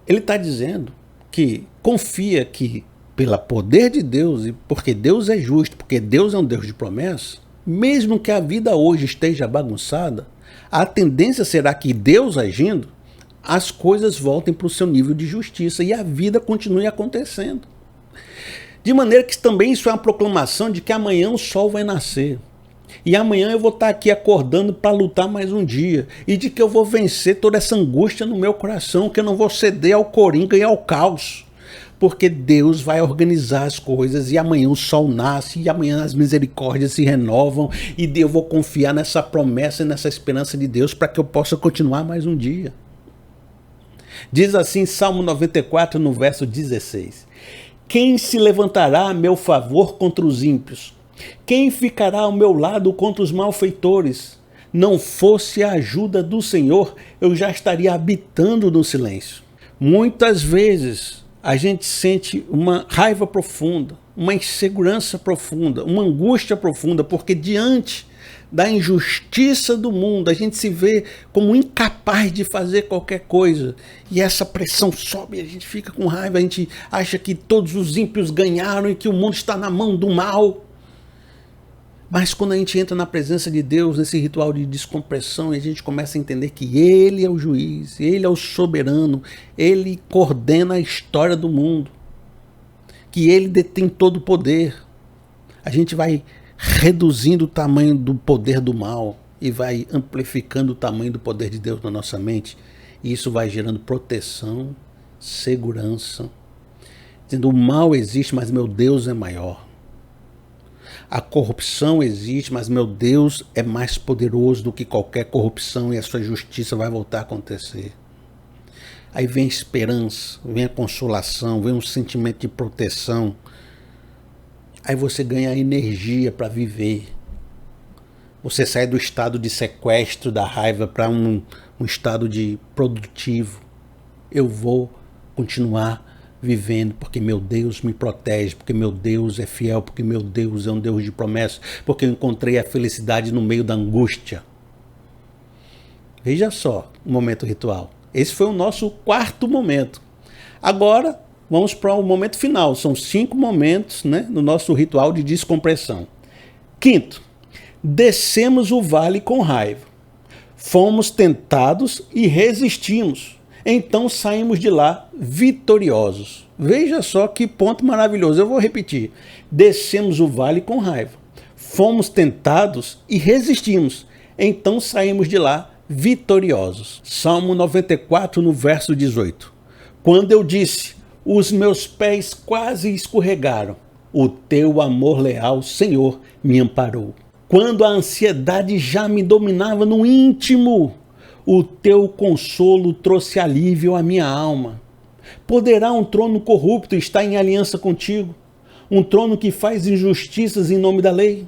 [SPEAKER 1] Ele está dizendo que confia que, pelo poder de Deus, e porque Deus é justo, porque Deus é um Deus de promessa, mesmo que a vida hoje esteja bagunçada, a tendência será que Deus agindo, as coisas voltem para o seu nível de justiça e a vida continue acontecendo. De maneira que também isso é uma proclamação de que amanhã o sol vai nascer. E amanhã eu vou estar aqui acordando para lutar mais um dia. E de que eu vou vencer toda essa angústia no meu coração, que eu não vou ceder ao coringa e ao caos. Porque Deus vai organizar as coisas e amanhã o sol nasce e amanhã as misericórdias se renovam e eu vou confiar nessa promessa e nessa esperança de Deus para que eu possa continuar mais um dia. Diz assim Salmo 94 no verso 16: Quem se levantará a meu favor contra os ímpios? Quem ficará ao meu lado contra os malfeitores? Não fosse a ajuda do Senhor, eu já estaria habitando no silêncio. Muitas vezes a gente sente uma raiva profunda, uma insegurança profunda, uma angústia profunda, porque diante da injustiça do mundo, a gente se vê como incapaz de fazer qualquer coisa. E essa pressão sobe, a gente fica com raiva, a gente acha que todos os ímpios ganharam e que o mundo está na mão do mal. Mas quando a gente entra na presença de Deus, nesse ritual de descompressão, e a gente começa a entender que Ele é o juiz, Ele é o soberano, Ele coordena a história do mundo, que Ele detém todo o poder, a gente vai reduzindo o tamanho do poder do mal e vai amplificando o tamanho do poder de Deus na nossa mente. E isso vai gerando proteção, segurança, dizendo: o mal existe, mas meu Deus é maior. A corrupção existe, mas meu Deus é mais poderoso do que qualquer corrupção e a sua justiça vai voltar a acontecer. Aí vem a esperança, vem a consolação, vem um sentimento de proteção. Aí você ganha energia para viver. Você sai do estado de sequestro da raiva para um estado de produtivo. Eu vou continuar vivendo, porque meu Deus me protege, porque meu Deus é fiel, porque meu Deus é um Deus de promessa, porque eu encontrei a felicidade no meio da angústia. Veja só o momento ritual. Esse foi o nosso quarto momento. Agora, vamos para o momento final. São 5 momentos, né, no nosso ritual de descompressão. Quinto, descemos o vale com raiva. Fomos tentados e resistimos. Então saímos de lá vitoriosos. Veja só que ponto maravilhoso. Eu vou repetir. Descemos o vale com raiva. Fomos tentados e resistimos. Então saímos de lá vitoriosos. Salmo 94, no verso 18. Quando eu disse: os meus pés quase escorregaram, o teu amor leal, Senhor, me amparou. Quando a ansiedade já me dominava no íntimo, o teu consolo trouxe alívio à minha alma. Poderá um trono corrupto estar em aliança contigo? Um trono que faz injustiças em nome da lei?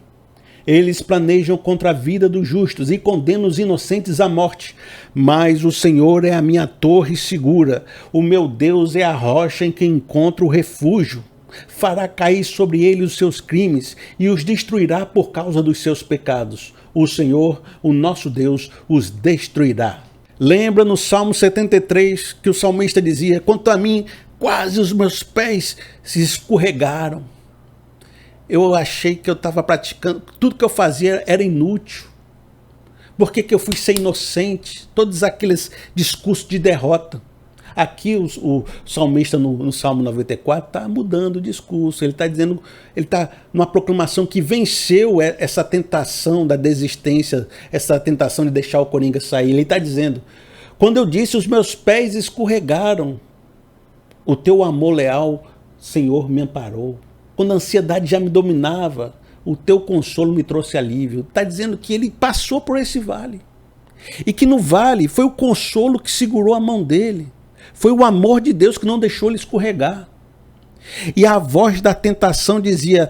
[SPEAKER 1] Eles planejam contra a vida dos justos e condenam os inocentes à morte. Mas o Senhor é a minha torre segura. O meu Deus é a rocha em que encontro refúgio. Fará cair sobre ele os seus crimes e os destruirá por causa dos seus pecados. O Senhor, o nosso Deus, os destruirá. Lembra no Salmo 73 que o salmista dizia: quanto a mim, quase os meus pés se escorregaram. Eu achei que eu estava praticando, tudo que eu fazia era inútil. Por que eu fui ser inocente? Todos aqueles discursos de derrota. Aqui o salmista no Salmo 94 está mudando o discurso. Ele está dizendo, ele está numa proclamação que venceu essa tentação da desistência, essa tentação de deixar o coringa sair. Ele está dizendo: quando eu disse os meus pés escorregaram, o teu amor leal, Senhor, me amparou. Quando a ansiedade já me dominava, o teu consolo me trouxe alívio. Está dizendo que ele passou por esse vale. E que no vale foi o consolo que segurou a mão dele. Foi o amor de Deus que não deixou ele escorregar. E a voz da tentação dizia: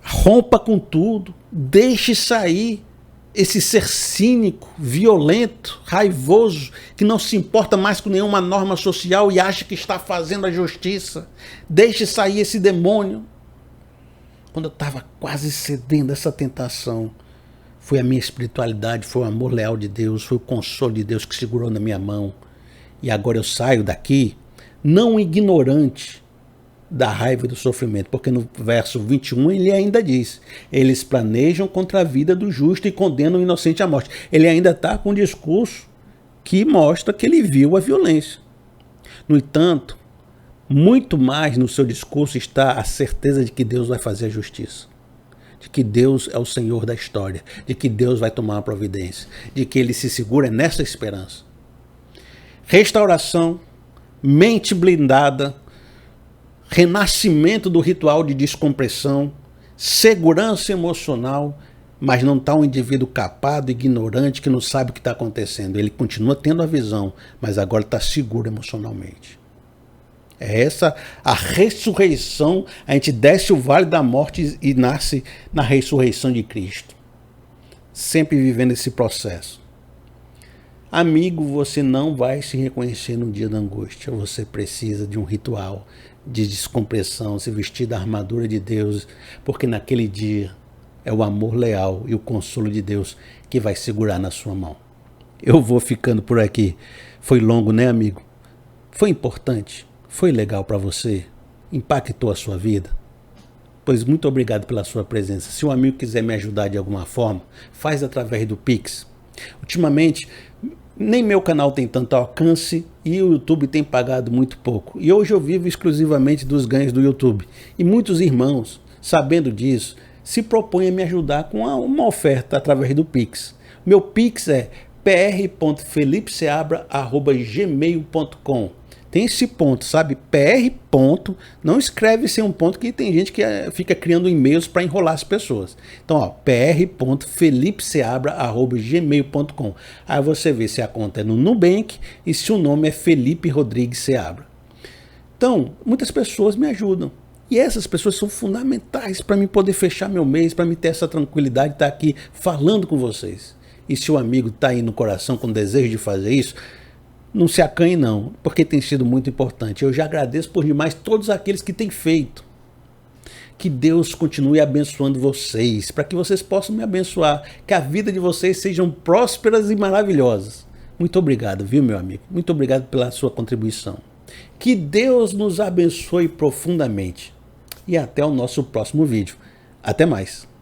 [SPEAKER 1] rompa com tudo, deixe sair esse ser cínico, violento, raivoso, que não se importa mais com nenhuma norma social e acha que está fazendo a justiça. Deixe sair esse demônio. Quando eu estava quase cedendo a essa tentação, foi a minha espiritualidade, foi o amor leal de Deus, foi o consolo de Deus que segurou na minha mão. E agora eu saio daqui não ignorante da raiva e do sofrimento, porque no verso 21 ele ainda diz: eles planejam contra a vida do justo e condenam o inocente à morte. Ele ainda está com um discurso que mostra que ele viu a violência. No entanto, muito mais no seu discurso está a certeza de que Deus vai fazer a justiça, de que Deus é o Senhor da história, de que Deus vai tomar uma providência, de que ele se segura nessa esperança. Restauração, mente blindada, renascimento do ritual de descompressão, segurança emocional, mas não está um indivíduo capado, ignorante, que não sabe o que está acontecendo. Ele continua tendo a visão, mas agora está seguro emocionalmente. É essa a ressurreição. A gente desce o vale da morte e nasce na ressurreição de Cristo. Sempre vivendo esse processo. Amigo, você não vai se reconhecer no dia da angústia. Você precisa de um ritual de descompressão, se vestir da armadura de Deus, porque naquele dia é o amor leal e o consolo de Deus que vai segurar na sua mão. Eu vou ficando por aqui. Foi longo, né, amigo? Foi importante? Foi legal para você? Impactou a sua vida? Pois muito obrigado pela sua presença. Se um amigo quiser me ajudar de alguma forma, faz através do Pix. Ultimamente, nem meu canal tem tanto alcance e o YouTube tem pagado muito pouco. E hoje eu vivo exclusivamente dos ganhos do YouTube. E muitos irmãos, sabendo disso, se propõem a me ajudar com uma oferta através do Pix. Meu Pix é pr.felipeseabra@gmail.com. Tem esse ponto, sabe? PR. Não escreve sem um ponto, que tem gente que fica criando e-mails para enrolar as pessoas. Então, ó, pr.felipeseabra@gmail.com. Aí você vê se a conta é no Nubank e se o nome é Felipe Rodrigues Seabra. Então, muitas pessoas me ajudam. E essas pessoas são fundamentais para mim poder fechar meu mês, para mim ter essa tranquilidade de estar aqui falando com vocês. E se o amigo está aí no coração com desejo de fazer isso, não se acanhe não, porque tem sido muito importante. Eu já agradeço por demais todos aqueles que têm feito. Que Deus continue abençoando vocês, para que vocês possam me abençoar, que a vida de vocês sejam prósperas e maravilhosas. Muito obrigado, viu, meu amigo? Muito obrigado pela sua contribuição. Que Deus nos abençoe profundamente. E até o nosso próximo vídeo. Até mais.